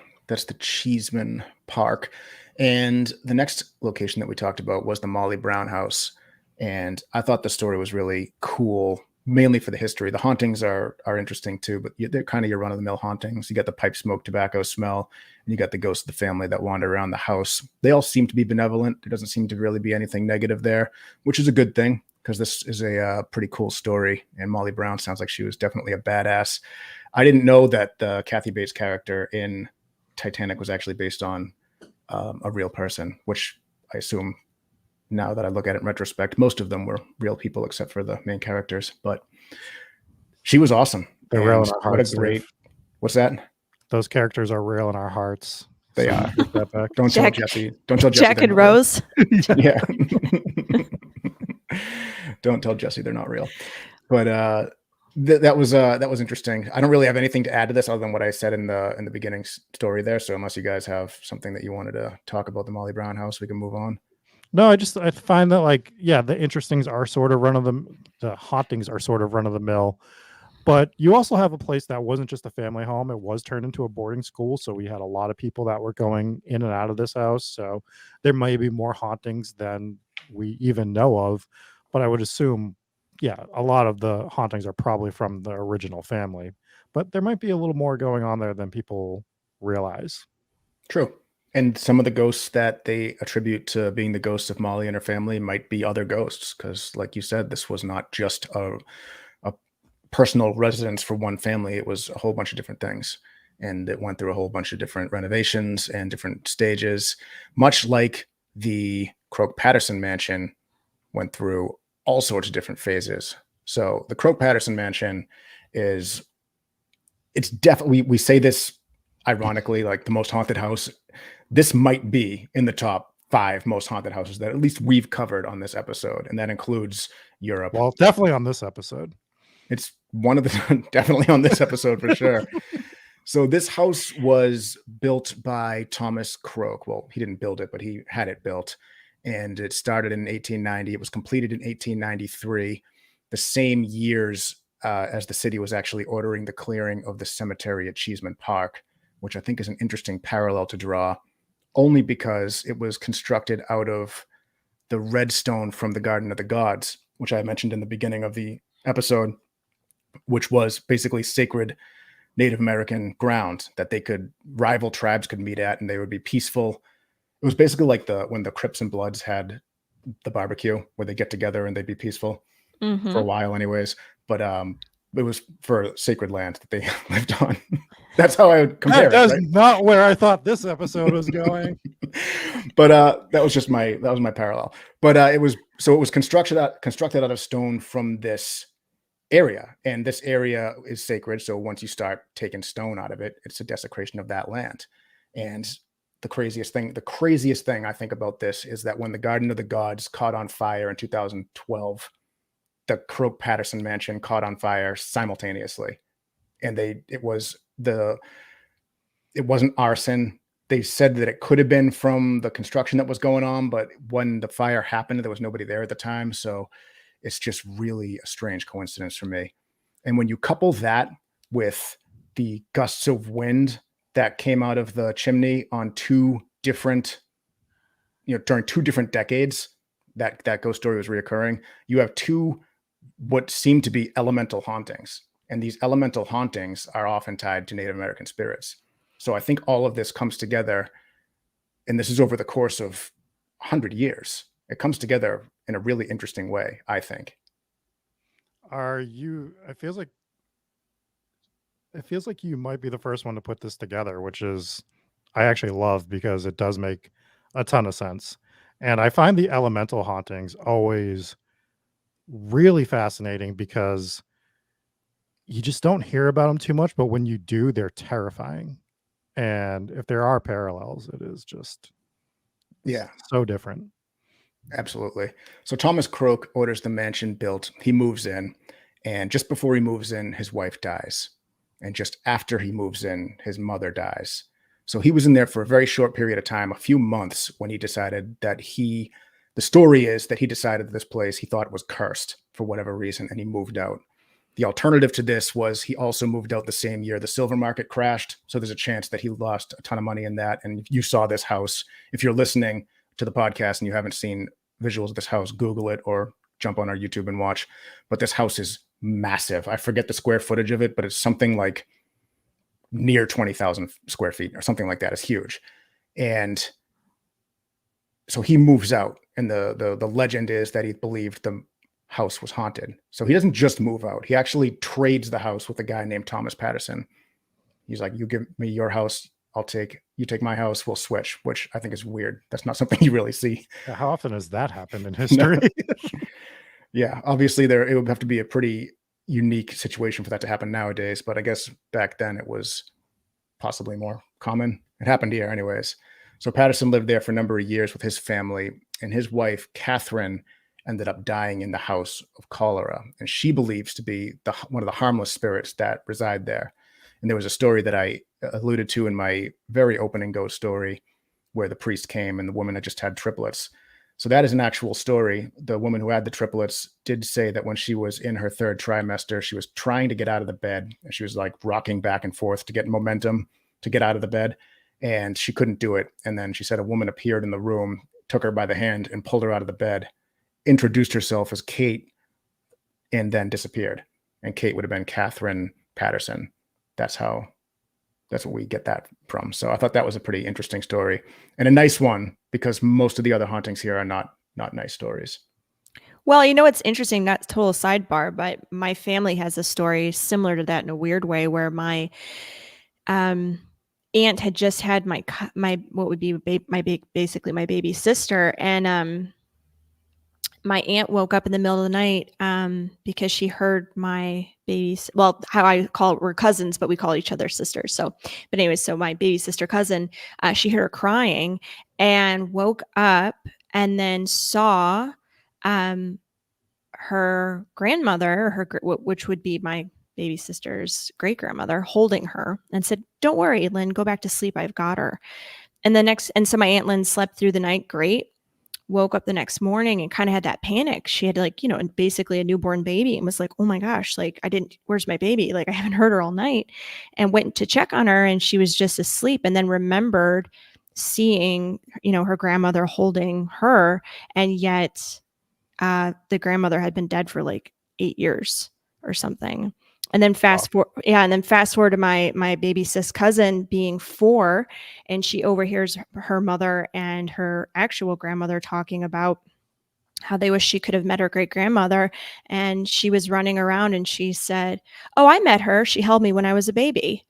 Cheesman Park. And the next location that we talked about was the Molly Brown house. And I thought the story was really cool, mainly for the history. The hauntings are interesting too, but they're kind of your run-of-the-mill hauntings. You got the pipe smoke, tobacco smell, and you got the ghosts of the family that wander around the house. They all seem to be benevolent. There doesn't seem to really be anything negative there, which is a good thing because this is a pretty cool story. And Molly Brown sounds like she was definitely a badass. I didn't know that the Kathy Bates character in Titanic was actually based on a real person, which I assume now that I look at it in retrospect, most of them were real people except for the main characters. But she was awesome. They're real in our hearts. What's that? Those characters are real in our hearts. They are. Don't tell Jesse. Jack and Rose. Yeah. Don't tell Jesse they're not real. But that was interesting. I don't really have anything to add to this other than what I said in the beginning story there. So unless you guys have something that you wanted to talk about the Molly Brown house, we can move on. No, I find that the interestings are sort of the hauntings are sort of run of the mill, but you also have a place that wasn't just a family home. It was turned into a boarding school. So we had a lot of people that were going in and out of this house. So there may be more hauntings than we even know of, but I would assume, a lot of the hauntings are probably from the original family, but there might be a little more going on there than people realize. True. And some of the ghosts that they attribute to being the ghosts of Molly and her family might be other ghosts. Because like you said, this was not just a personal residence for one family. It was a whole bunch of different things. And it went through a whole bunch of different renovations and different stages, much like the Croke Patterson Mansion went through all sorts of different phases. So the Croke Patterson Mansion it's definitely, we say this ironically, like the most haunted house. This might be in the top 5 most haunted houses that at least we've covered on this episode. And that includes Europe. Well, definitely on this episode. It's one of the, definitely on this episode for sure. So this house was built by Thomas Croke. Well, he didn't build it, but he had it built. And it started in 1890. It was completed in 1893, the same years as the city was actually ordering the clearing of the cemetery at Cheesman Park, which I think is an interesting parallel to draw, only because it was constructed out of the red stone from the Garden of the Gods, which I mentioned in the beginning of the episode, which was basically sacred Native American ground that rival tribes could meet at, and they would be peaceful. It was basically like when the Crips and Bloods had the barbecue where they get together and they'd be peaceful for a while anyways. But it was for sacred land that they lived on. That's how I would compare That's it, right? not where I thought this episode was going. But that was my parallel. But it was constructed out of stone from this area, and this area is sacred. So once you start taking stone out of it, it's a desecration of that land. And the craziest thing I think about this is that when the Garden of the Gods caught on fire in 2012, the Croke Patterson Mansion caught on fire simultaneously, and it wasn't arson. They said that it could have been from the construction that was going on, but when the fire happened, there was nobody there at the time. So it's just really a strange coincidence for me. And when you couple that with the gusts of wind that came out of the chimney on during two different decades, that ghost story was reoccurring. You have two what seem to be elemental hauntings. And these elemental hauntings are often tied to Native American spirits. So I think all of this comes together, and this is over the course of 100 years. It comes together in a really interesting way, I think. It feels like you might be the first one to put this together, which is I actually love, because it does make a ton of sense. And I find the elemental hauntings always really fascinating, because you just don't hear about them too much, but when you do, they're terrifying. And if there are parallels, it is just so different. Absolutely. So Thomas Croke orders the mansion built. He moves in, and just before he moves in, his wife dies. And just after he moves in, his mother dies. So he was in there for a very short period of time, a few months, when he decided that the story is that he decided that this place, he thought, was cursed for whatever reason, and he moved out. The alternative to this was he also moved out the same year the silver market crashed. So there's a chance that he lost a ton of money in that. And if you saw this house, if you're listening to the podcast and you haven't seen visuals of this house, Google it or jump on our YouTube and watch. But this house is massive. I forget the square footage of it, but it's something like near 20,000 square feet or something like that. It's huge. And so he moves out, and the legend is that he believed the house was haunted. So he doesn't just move out. He actually trades the house with a guy named Thomas Patterson. He's like, you give me your house, you take my house, we'll switch, which I think is weird. That's not something you really see. How often has that happened in history? Yeah, obviously it would have to be a pretty unique situation for that to happen nowadays, but I guess back then it was possibly more common. It happened here anyways. So Patterson lived there for a number of years with his family, and his wife, Catherine, ended up dying in the house of cholera. And she believes to be one of the harmless spirits that reside there. And there was a story that I alluded to in my very opening ghost story, where the priest came and the woman had just had triplets. So that is an actual story. The woman who had the triplets did say that when she was in her third trimester, she was trying to get out of the bed. And she was like rocking back and forth to get momentum to get out of the bed. And she couldn't do it. And then she said a woman appeared in the room, took her by the hand and pulled her out of the bed, introduced herself as Kate, and then disappeared. And Kate would have been Catherine Patterson. That's what we get that from. So I thought that was a pretty interesting story, and a nice one, because most of the other hauntings here are not nice stories. Well, it's interesting, not total sidebar, but my family has a story similar to that in a weird way, where my aunt had just had my what would be basically my baby sister, and my aunt woke up in the middle of the night because she heard my baby's, well, how I call it, we're cousins, but we call each other sisters. So, but anyways, so my baby sister cousin, she heard her crying and woke up, and then saw her grandmother, which would be my baby sister's great grandmother, holding her, and said, "Don't worry, Lynn, go back to sleep. I've got her." And so my Aunt Lynn slept through the night great. Woke up the next morning and kind of had that panic. She had basically a newborn baby, and was like, "Oh my gosh, where's my baby? I haven't heard her all night," and went to check on her, and she was just asleep, and then remembered seeing, her grandmother holding her. And yet the grandmother had been dead for 8 years or something. And then fast forward to my baby sis cousin being 4, and she overhears her mother and her actual grandmother talking about how they wish she could have met her great grandmother. And she was running around and she said, "Oh, I met her. She held me when I was a baby."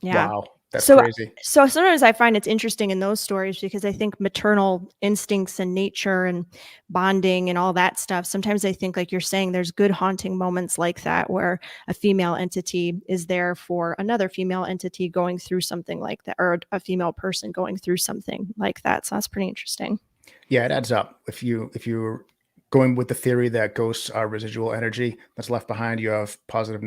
Yeah. Wow, that's So crazy. so sometimes I find it's interesting in those stories because I think maternal instincts and nature and bonding and all that stuff. Sometimes I think, like you're saying, there's good haunting moments like that where a female entity is there for another female entity going through something like that, or a female person going through something like that. So that's pretty interesting. Yeah, it adds up. If you're going with the theory that ghosts are residual energy that's left behind, you have positive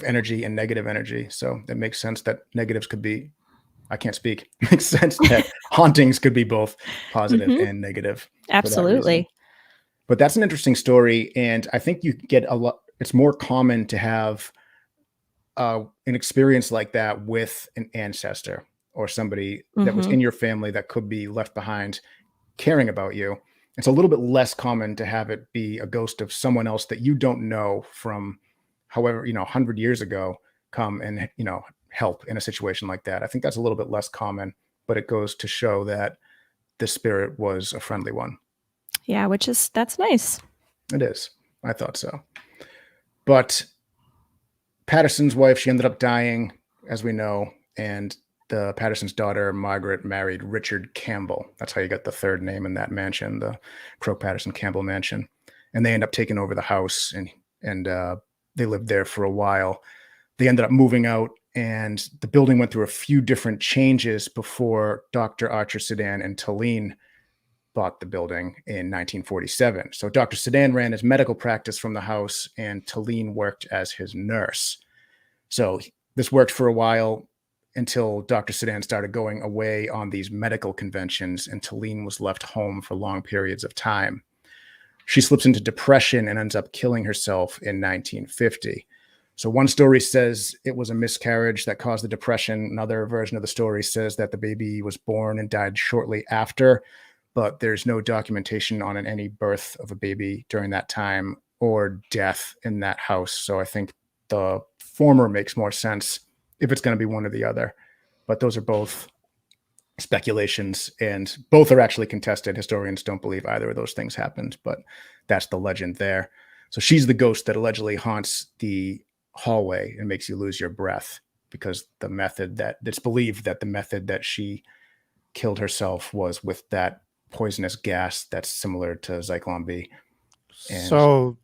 energy and negative energy. So it makes sense that negatives could be, I can't speak. Makes sense that hauntings could be both positive Mhm. and negative for that reason. Absolutely. But that's an interesting story, and I think you get a lot. It's more common to have an experience like that with an ancestor or somebody that was Mhm. in your family that could be left behind caring about you. It's a little bit less common to have it be a ghost of someone else that you don't know from however, 100 years ago come and, help in a situation like that. I think that's a little bit less common, but it goes to show that the spirit was a friendly one. Yeah, that's nice. It is. I thought so. But Patterson's wife, she ended up dying, as we know, and the Patterson's daughter, Margaret, married Richard Campbell. That's how you got the third name in that mansion, the Croke Patterson Campbell mansion. And they end up taking over the house, and they lived there for a while. They ended up moving out, and the building went through a few different changes before Dr. Archer Sedan and Talene bought the building in 1947. So Dr. Sedan ran his medical practice from the house, and Talene worked as his nurse. So this worked for a while until Dr. Sedan started going away on these medical conventions, and Talene was left home for long periods of time. She slips into depression and ends up killing herself in 1950. So one story says it was a miscarriage that caused the depression. Another version of the story says that the baby was born and died shortly after, but there's no documentation on any birth of a baby during that time or death in that house. So I think the former makes more sense if it's going to be one or the other. But those are both speculations, and both are actually contested. Historians don't believe either of those things happened, but that's the legend there. So she's the ghost that allegedly haunts the hallway and makes you lose your breath, because it's believed that the method that she killed herself was with that poisonous gas that's similar to Zyklon B. And So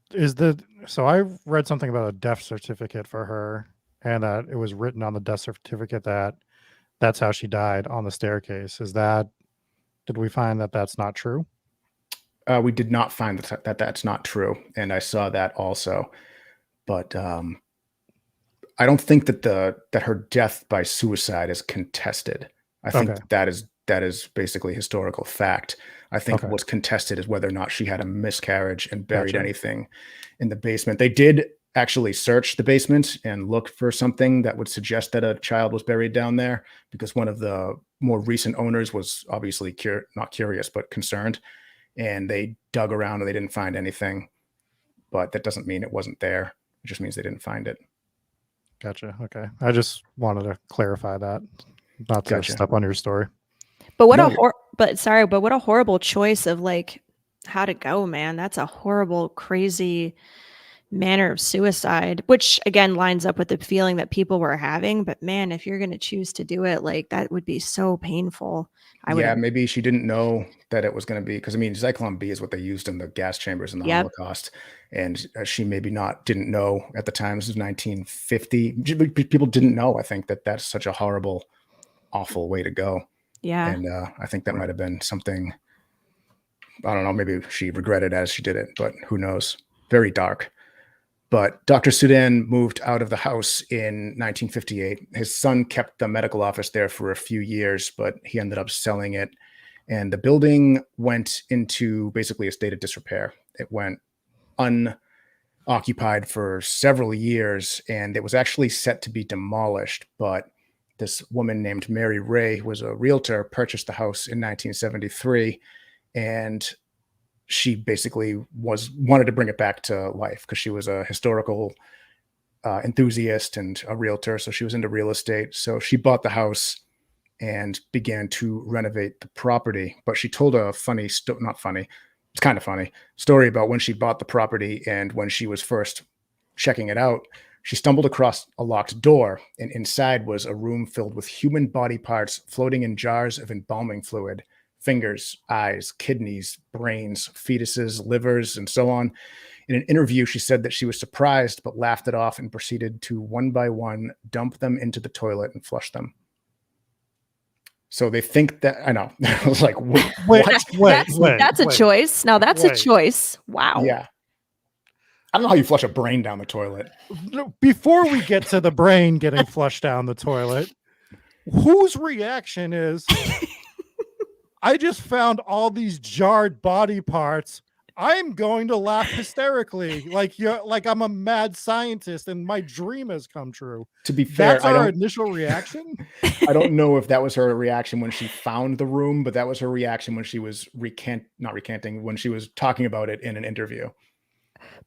I read something about a death certificate for her, and that it was written on the death certificate that that's how she died on the staircase. Did we find that that's not true? we did not find that that's not true, and I saw that also. But I don't think that her death by suicide is contested. I think Okay. that is basically historical fact. I think Okay. what's contested is whether or not she had a miscarriage and buried Gotcha. anything in the basement. They did actually search the basement and look for something that would suggest that a child was buried down there, because one of the more recent owners was obviously not curious, but concerned. And they dug around and they didn't find anything. But that doesn't mean it wasn't there. It just means they didn't find it. Gotcha. Okay. I just wanted to clarify that, not to Gotcha. step on your story. But what No, a but what a horrible choice of like how to go, man. That's a horrible, crazy manner of suicide, which again lines up with the feeling that people were having. But man, if you're going to choose to do it, like that would be so painful. I would yeah, have, maybe she didn't know that it was going to be, because I mean, Zyklon B is what they used in the gas chambers in the yep. Holocaust, and she maybe didn't know at the time. This was 1950. People didn't know. I think that that's such a horrible, awful way to go, Yeah. and I think that might have been something. I don't know. Maybe she regretted as she did it, but who knows? Very dark. But Dr. Sudan moved out of the house in 1958. His son kept the medical office there for a few years, but he ended up selling it. And the building went into basically a state of disrepair. It went unoccupied for several years, and it was actually set to be demolished. But this woman named Mary Ray, who was a realtor, purchased the house in 1973, and she basically wanted to bring it back to life because she was a historical enthusiast and a realtor. So she was into real estate. So she bought the house and began to renovate the property. But she told a funny, not funny, it's kind of funny story about when she bought the property and when she was first checking it out. She stumbled across a locked door, and inside was a room filled with human body parts floating in jars of embalming fluid, fingers, eyes, kidneys, brains, fetuses, livers, and so on. In an interview, she said that she was surprised but laughed it off and proceeded to one by one dump them into the toilet and flush them. So they think that, I know. I was like, what? That's a choice. Now that's a choice. Wow. Yeah. I don't know how you flush a brain down the toilet. Before we get to the brain getting flushed down the toilet, whose reaction is, I just found all these jarred body parts. I'm going to laugh hysterically, like I'm a mad scientist and my dream has come true. To be fair, that's our initial reaction. I don't know if that was her reaction when she found the room, but that was her reaction when she was when she was talking about it in an interview.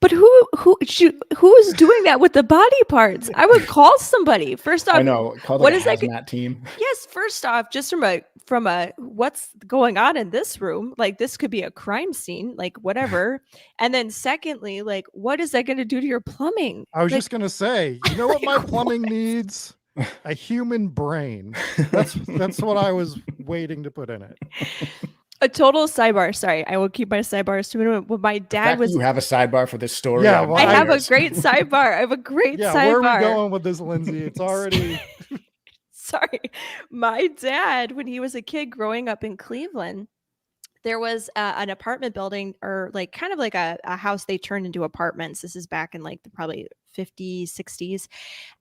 But who is doing that with the body parts? I would call somebody. First off, I know. What is that team? Yes. First off, just from a what's going on in this room? Like, this could be a crime scene, like whatever. And then secondly, like, what is that going to do to your plumbing? I was just going to say, you know what my plumbing needs? A human brain. That's what I was waiting to put in it. A total sidebar. Sorry, I will keep my sidebars to a minute. When my dad was, you have a sidebar for this story. Yeah, I have a great sidebar. I have a great sidebar. Where are we going with this, Lindsay? It's already. Sorry, my dad, when he was a kid growing up in Cleveland, there was an apartment building, or like kind of like a house they turned into apartments. This is back in like the probably 50s, 60s,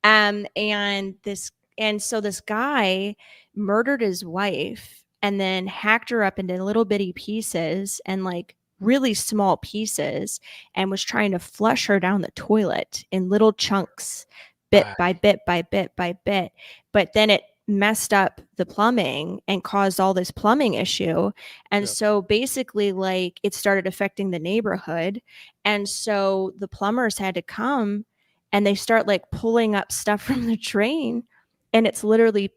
and so this guy murdered his wife and then hacked her up into little bitty pieces and like really small pieces, and was trying to flush her down the toilet in little chunks, bit by bit by bit by bit. But then it messed up the plumbing and caused all this plumbing issue. And so basically, like, it started affecting the neighborhood. And so the plumbers had to come and they start like pulling up stuff from the drain, and it's literally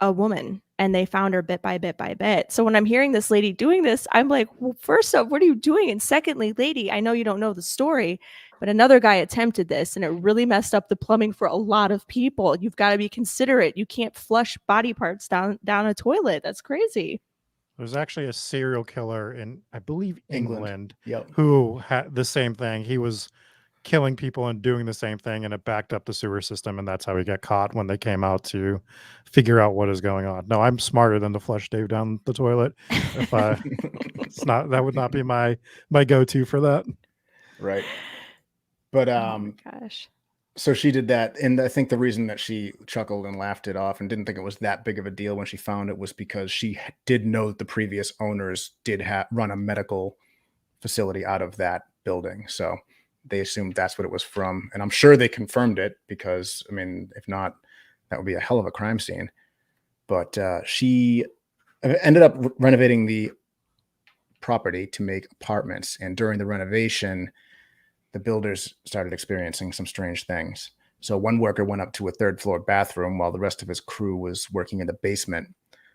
a woman, and they found her bit by bit by bit. So when I'm hearing this lady doing this, I'm like, well, first off, what are you doing? And secondly, lady, I know you don't know the story, but another guy attempted this and it really messed up the plumbing for a lot of people. You've got to be considerate. You can't flush body parts down a toilet. That's crazy. There's actually a serial killer in, I believe, England. Yep. Who had the same thing. He was killing people and doing the same thing, and it backed up the sewer system, and that's how he got caught when they came out to figure out what is going on. No, I'm smarter than to flush Dave down the toilet. If it's not, that would not be my go-to for that. Right. But oh my gosh. So she did that, and I think the reason that she chuckled and laughed it off and didn't think it was that big of a deal when she found it was because she did know that the previous owners did run a medical facility out of that building. So they assumed that's what it was from. And I'm sure they confirmed it, because, I mean, if not, that would be a hell of a crime scene. But she ended up renovating the property to make apartments. And during the renovation, the builders started experiencing some strange things. So one worker went up to a third floor bathroom while the rest of his crew was working in the basement.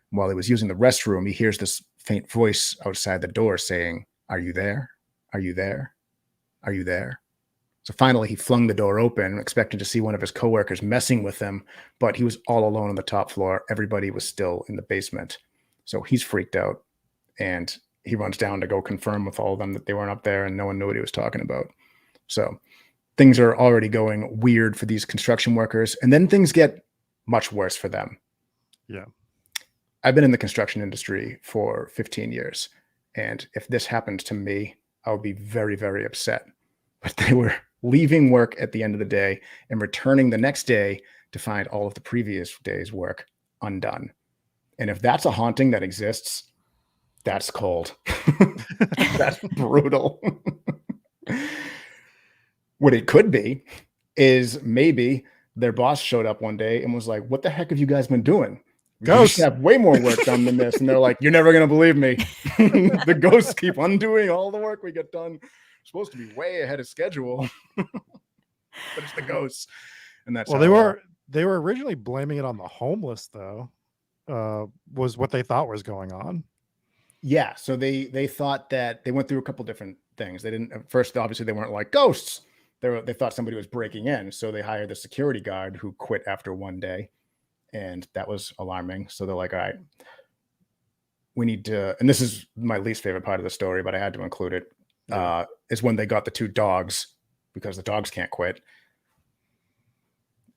While he was using the restroom, he hears this faint voice outside the door saying, "Are you there? Are you there? Are you there?" So finally, he flung the door open, expecting to see one of his coworkers messing with him, but he was all alone on the top floor. Everybody was still in the basement. So he's freaked out, and he runs down to go confirm with all of them that they weren't up there, and no one knew what he was talking about. So things are already going weird for these construction workers, and then things get much worse for them. Yeah. I've been in the construction industry for 15 years, and if this happened to me, I would be very, very upset. But they were leaving work at the end of the day and returning the next day to find all of the previous day's work undone. And if that's a haunting that exists, that's cold. That's brutal. What it could be is maybe their boss showed up one day and was like, "What the heck have you guys been doing? Ghosts have way more work done than this." And they're like, "You're never going to believe me." The ghosts keep undoing all the work we get done. We're supposed to be way ahead of schedule. But it's the ghosts. And that's well, they were originally blaming it on the homeless, though. was what they thought was going on. Yeah, so they thought that they went through a couple different things. They didn't at first, obviously they weren't like ghosts. They thought somebody was breaking in, so they hired the security guard who quit after one day, and that was alarming. So they're like, all right, we need to, and this is my least favorite part of the story, but I had to include it. Is when they got the two dogs, because the dogs can't quit.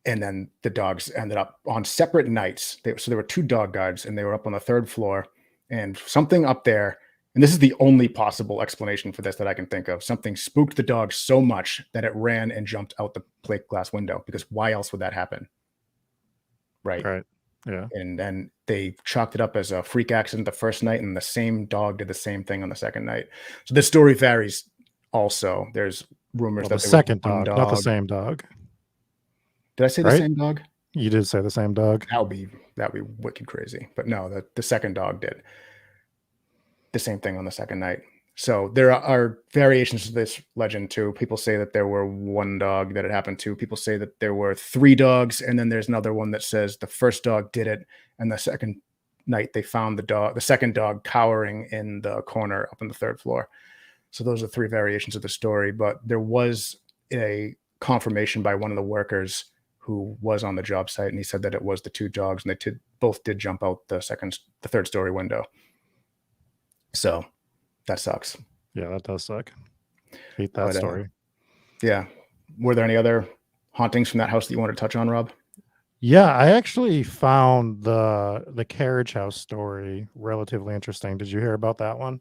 And then the dogs ended up on separate nights. So there were two dog guards, and they were up on the third floor, and something up there, and this is the only possible explanation for this that I can think of. Something spooked the dog so much that it ran and jumped out the plate glass window, because why else would that happen? Right. Yeah. And then they chalked it up as a freak accident the first night, and the same dog did the same thing on the second night. So this story varies also. There's rumors that the second dog, not the same dog. Did I say the same dog? You did say the same dog. That would be wicked crazy. But no, the second dog did the same thing on the second night. So there are variations to this legend too. People say that there were one dog that it happened to. People say that there were three dogs, and then there's another one that says the first dog did it, and the second night they found the second dog cowering in the corner up on the third floor. So those are three variations of the story. But there was a confirmation by one of the workers who was on the job site, and he said that it was the two dogs, and they both did jump out the third story window. So that sucks. Yeah, that does suck. Hate that story. Yeah. Were there any other hauntings from that house that you want to touch on, Rob? Yeah, I actually found the carriage house story relatively interesting. Did you hear about that one?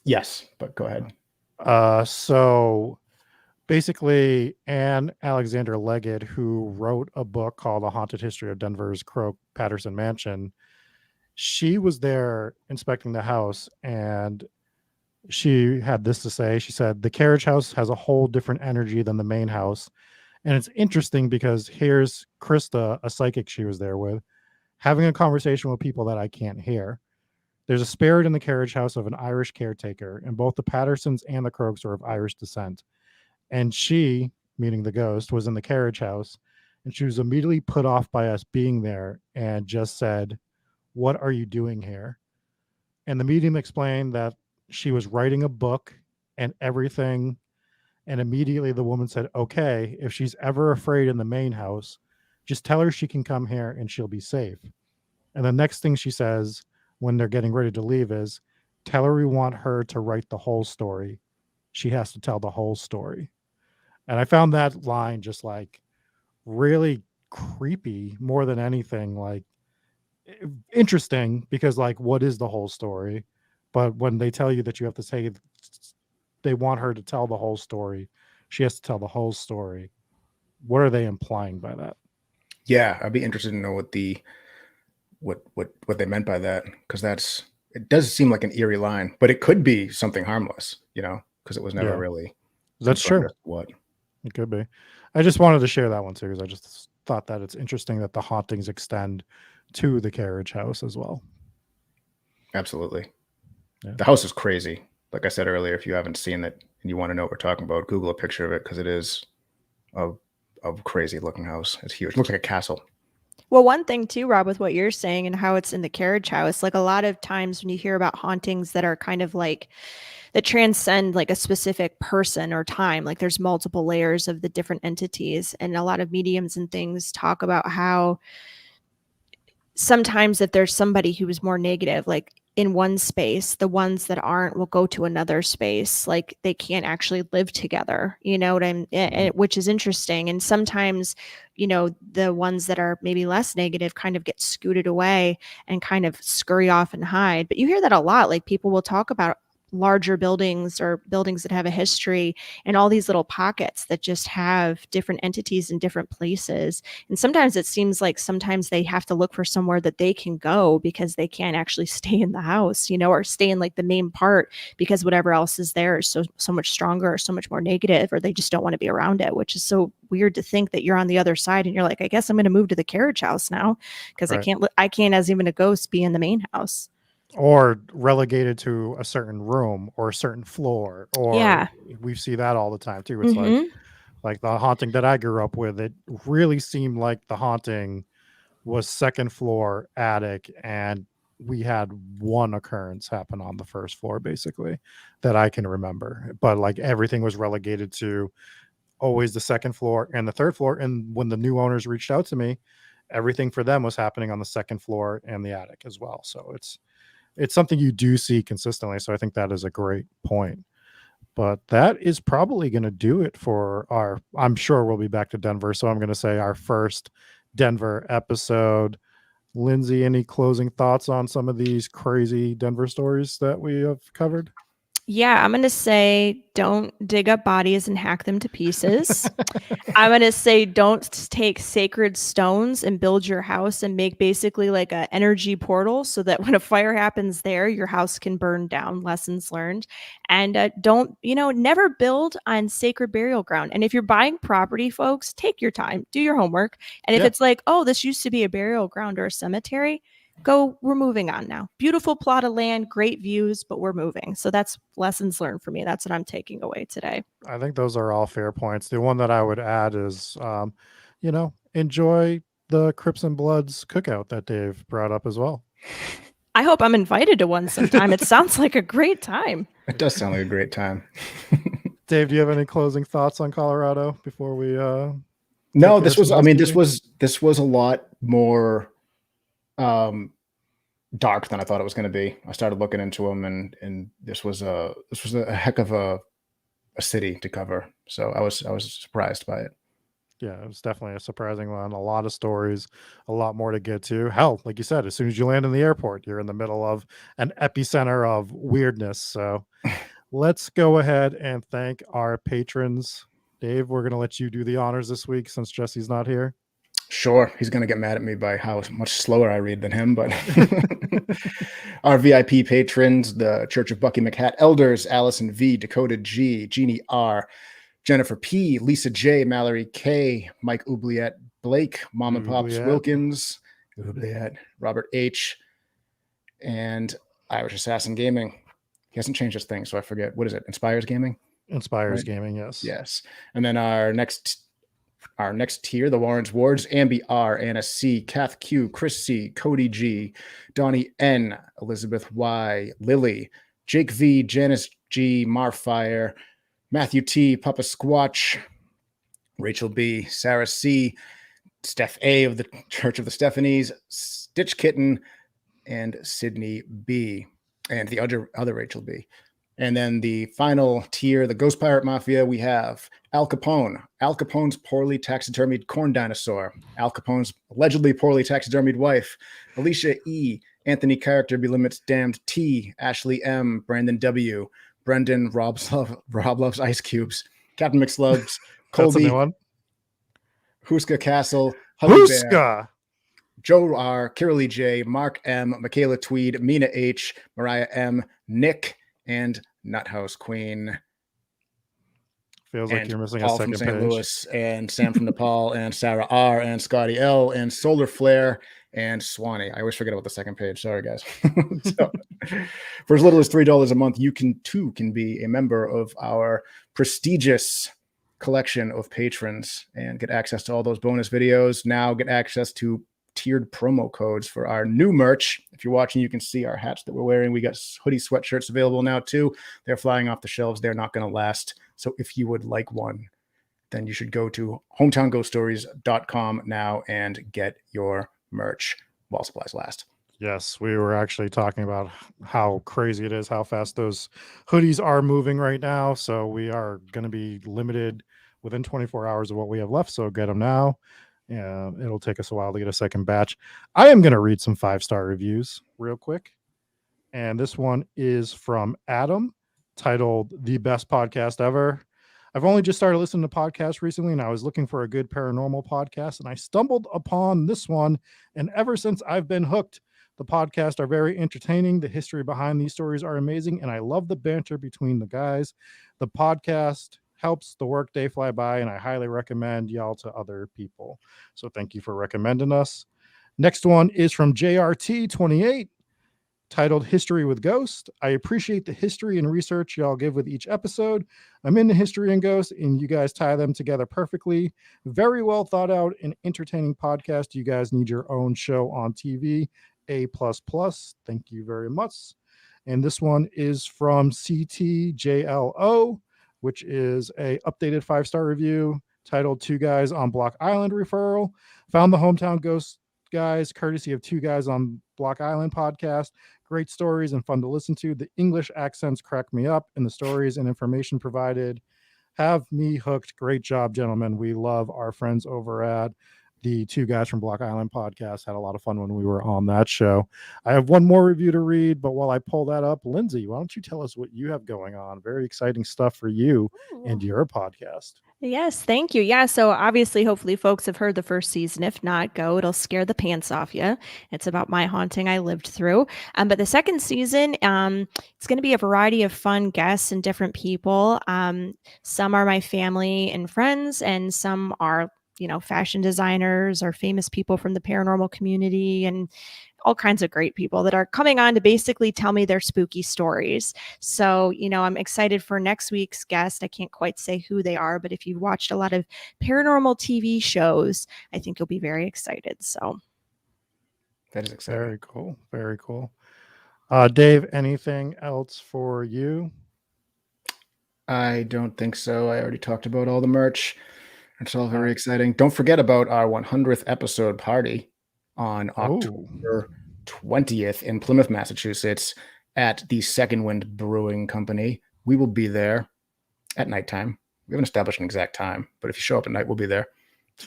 Yes, but go ahead. So basically, Anne Alexander Leggett, who wrote a book called The Haunted History of Denver's Croke Patterson Mansion, she was there inspecting the house, and she had this to say. She said, the carriage house has a whole different energy than the main house. And it's interesting because here's Krista, a psychic she was there with, having a conversation with people that I can't hear. There's a spirit in the carriage house of an Irish caretaker, and both the Pattersons and the Crokes are of Irish descent. And she, meaning the ghost, was in the carriage house, and she was immediately put off by us being there and just said, what are you doing here? And the medium explained that she was writing a book and everything. And immediately the woman said, okay, if she's ever afraid in the main house, just tell her she can come here and she'll be safe. And the next thing she says when they're getting ready to leave is, tell her we want her to write the whole story. She has to tell the whole story. And I found that line just like really creepy more than anything, like interesting, because like, what is the whole story? But when they tell you that you have to say they want her to tell the whole story, she has to tell the whole story. What are they implying by that? Yeah, I'd be interested to know what they meant by that, because it does seem like an eerie line, but it could be something harmless, because it was never really. That's true. What it could be. I just wanted to share that one too, because I just thought that it's interesting that the hauntings extend to the carriage house as well. Absolutely. Yeah. The house is crazy. Like I said earlier, if you haven't seen it and you want to know what we're talking about, Google a picture of it, because it is a crazy looking house. It's huge. It looks like a castle. Well, one thing too, Rob, with what you're saying and how it's in the carriage house, like a lot of times when you hear about hauntings that are kind of like that transcend like a specific person or time, like there's multiple layers of the different entities, and a lot of mediums and things talk about how sometimes if there's somebody who is more negative, like in one space, the ones that aren't will go to another space. Like they can't actually live together, you know what I'm, which is interesting. And sometimes, the ones that are maybe less negative kind of get scooted away and kind of scurry off and hide. But you hear that a lot. Like people will talk about larger buildings or buildings that have a history and all these little pockets that just have different entities in different places. And sometimes it seems like sometimes they have to look for somewhere that they can go because they can't actually stay in the house, or stay in like the main part because whatever else is there is so much stronger or so much more negative, or they just don't want to be around it, which is so weird to think that you're on the other side and you're like, I guess I'm going to move to the carriage house now because right. I can't as even a ghost be in the main house. Or relegated to a certain room or a certain floor, or we see that all the time too. It's like the haunting that I grew up with, it really seemed like the haunting was second floor attic, and we had one occurrence happen on the first floor basically that I can remember, but like everything was relegated to always the second floor and the third floor. And when the new owners reached out to me, everything for them was happening on the second floor and the attic as well. So it's something you do see consistently. So I think that is a great point. But that is probably going to do it for our, I'm sure we'll be back to Denver. So I'm going to say our first Denver episode. Lindsay, any closing thoughts on some of these crazy Denver stories that we have covered? Yeah, I'm going to say don't dig up bodies and hack them to pieces. I'm going to say don't take sacred stones and build your house and make basically like an energy portal so that when a fire happens there, your house can burn down. Lessons learned. And don't, never build on sacred burial ground. And if you're buying property, folks, take your time, do your homework. And if it's like, oh, this used to be a burial ground or a cemetery, we're moving on now. Beautiful plot of land, great views, but we're moving. So that's lessons learned for me. That's what I'm taking away today. I think those are all fair points. The one that I would add is, enjoy the Crips and Bloods cookout that Dave brought up as well. I hope I'm invited to one sometime. It sounds like a great time. It does sound like a great time. Dave, do you have any closing thoughts on Colorado before we No, this was a lot more dark than I thought it was going to be. I started looking into them, and this was a heck of a city to cover. So I was surprised by it. Yeah, it was definitely a surprising one. A lot of stories, a lot more to get to. Hell, like you said, as soon as you land in the airport, you're in the middle of an epicenter of weirdness. So let's go ahead and thank our patrons. Dave, we're going to let you do the honors this week since Jesse's not here. Sure, he's going to get mad at me by how much slower I read than him, but our VIP patrons, the Church of Bucky McHat Elders, Allison V, Dakota G, Jeannie R, Jennifer P, Lisa J, Mallory K, Mike Oubliette, Blake, Mom and Pops Wilkins, Oubliette, Robert H, and Irish Assassin Gaming. He hasn't changed his thing, so I forget. What is it? Inspires Gaming? Inspires Gaming, yes. Yes. And then our next tier, the Lawrence Wards, Ambi R, Anna C, Kath Q, Chris C, Cody G, Donnie N, Elizabeth Y, Lily, Jake V, Janice G, Marfire, Matthew T, Papa Squatch, Rachel B, Sarah C, Steph A of the Church of the Stephanies, Stitch Kitten, and Sydney B, and the other Rachel B. And then the final tier, the Ghost Pirate Mafia, we have Al Capone, Al Capone's poorly taxidermied corn dinosaur, Al Capone's allegedly poorly taxidermied wife, Alicia E, Anthony Character Be Limits Damned T, Ashley M, Brandon W, Brendan, Rob Loves Ice Cubes, Captain McSlubs, Colby, Huska Castle, Huggy Bear, Joe R, Kiralee J, Mark M, Michaela Tweed, Mina H, Mariah M, Nick, and Nuthouse Queen. Feels like you're missing Paul a second from St. page. Louis, and Sam from Nepal, and Sarah R, and Scotty L, and Solar Flare, and Swanee. I always forget about the second page. Sorry, guys. So, for as little as $3 a month, you can be a member of our prestigious collection of patrons and get access to all those bonus videos. Now get access to tiered promo codes for our new merch. If you're watching, you can see our hats that we're wearing. We got hoodie sweatshirts available now too. They're flying off the shelves. They're not going to last. So if you would like one, then you should go to hometownghoststories.com now and get your merch while supplies last. Yes, we were actually talking about how crazy it is, how fast those hoodies are moving right now. So we are going to be limited within 24 hours of what we have left. So get them now. Yeah, it'll take us a while to get a second batch. I am going to read some 5-star reviews real quick. And this one is from Adam, titled The Best Podcast Ever. I've only just started listening to podcasts recently, and I was looking for a good paranormal podcast, and I stumbled upon this one. And ever since I've been hooked. The podcasts are very entertaining. The history behind these stories are amazing, and I love the banter between the guys. The podcast helps the workday fly by, and I highly recommend y'all to other people. So thank you for recommending us. Next one is from JRT28, titled History with Ghost. I appreciate the history and research y'all give with each episode. I'm into history and ghosts, and you guys tie them together perfectly. Very well thought out and entertaining podcast. You guys need your own show on TV. A++. Thank you very much. And this one is from CTJLO, which is a updated 5-star review titled Two Guys on Block Island Referral. Found the Hometown Ghost guys courtesy of Two Guys on Block Island podcast. Great stories and fun to listen to. The English accents crack me up, and the stories and information provided have me hooked. Great job, gentlemen. We love our friends over at the Two Guys from Block Island podcast. Had a lot of fun when we were on that show. I have one more review to read, but while I pull that up, Lindsay, why don't you tell us what you have going on? Very exciting stuff for you and your podcast. Yes, thank you. Yeah, so obviously, hopefully, folks have heard the first season. If not, go. It'll scare the pants off you. It's about my haunting I lived through. But the second season, it's going to be a variety of fun guests and different people. Some are my family and friends, and some are, fashion designers or famous people from the paranormal community, and all kinds of great people that are coming on to basically tell me their spooky stories. So, I'm excited for next week's guest. I can't quite say who they are, but if you've watched a lot of paranormal TV shows, I think you'll be very excited. So That is exciting. Very cool. Very cool. Dave, anything else for you? I don't think so. I already talked about all the merch. It's all very exciting. Don't forget about our 100th episode party on October 20th in Plymouth, Massachusetts at the Second Wind Brewing Company. We will be there at nighttime. We haven't established an exact time, but if you show up at night, we'll be there.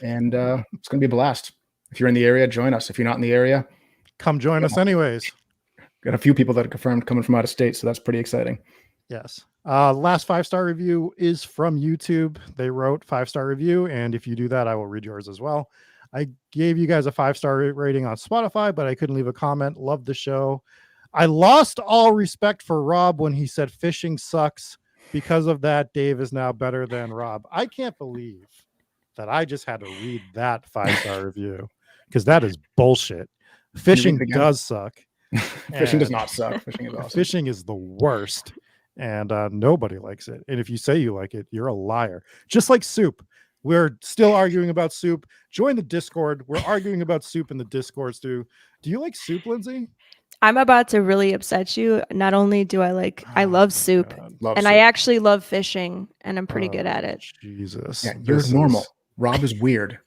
And it's going to be a blast. If you're in the area, join us. If you're not in the area, come join us anyways. Got a few people that are confirmed coming from out of state, so that's pretty exciting. Yes. Last 5-star review is from YouTube. They wrote 5-star review, and if you do that, I will read yours as well. I gave you guys a 5-star rating on Spotify, but I couldn't leave a comment. Love the show. I lost all respect for Rob when he said fishing sucks. Because of that, Dave is now better than Rob. I can't believe that I just had to read that 5-star review, because that is bullshit. Fishing does suck. Fishing does not suck. Fishing is awesome. Fishing is the worst, and nobody likes it. And if you say you like it, you're a liar. Just like soup. We're still arguing about soup. Join the Discord. We're arguing about soup in the Discords too. Do you like soup, Lindsay? I'm about to really upset you. Not only do I love soup, Love and soup. I actually love fishing, and I'm pretty good at it. Jesus. Yeah, you're normal. Rob is weird.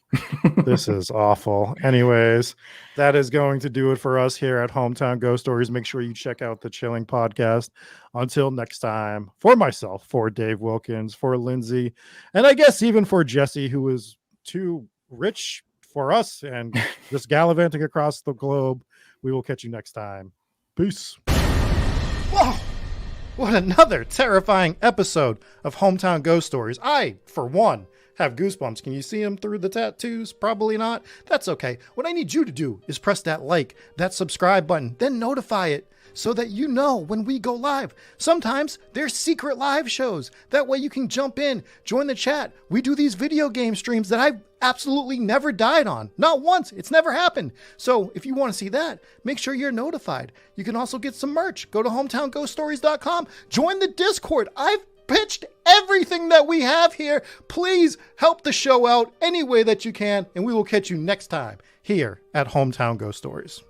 This is awful. Anyways, that is going to do it for us here at Hometown Ghost Stories. Make sure you check out the Chilling Podcast. Until next time, for myself, for Dave Wilkins, for Lindsay, and I guess even for Jesse, who is too rich for us and just gallivanting across the globe, we will catch you next time. Peace. Whoa! What another terrifying episode of Hometown Ghost Stories. I, for one, have goosebumps. Can you see them through the tattoos? Probably not. That's okay. What I need you to do is press that like, that subscribe button, then notify it so that you know when we go live. Sometimes there's secret live shows. That way you can jump in, join the chat. We do these video game streams that I've absolutely never died on. Not once. It's never happened. So if you want to see that, make sure you're notified. You can also get some merch. Go to hometownghoststories.com. Join the Discord. I've pitched everything that we have here. Please help the show out any way that you can, and we will catch you next time here at Hometown Ghost Stories.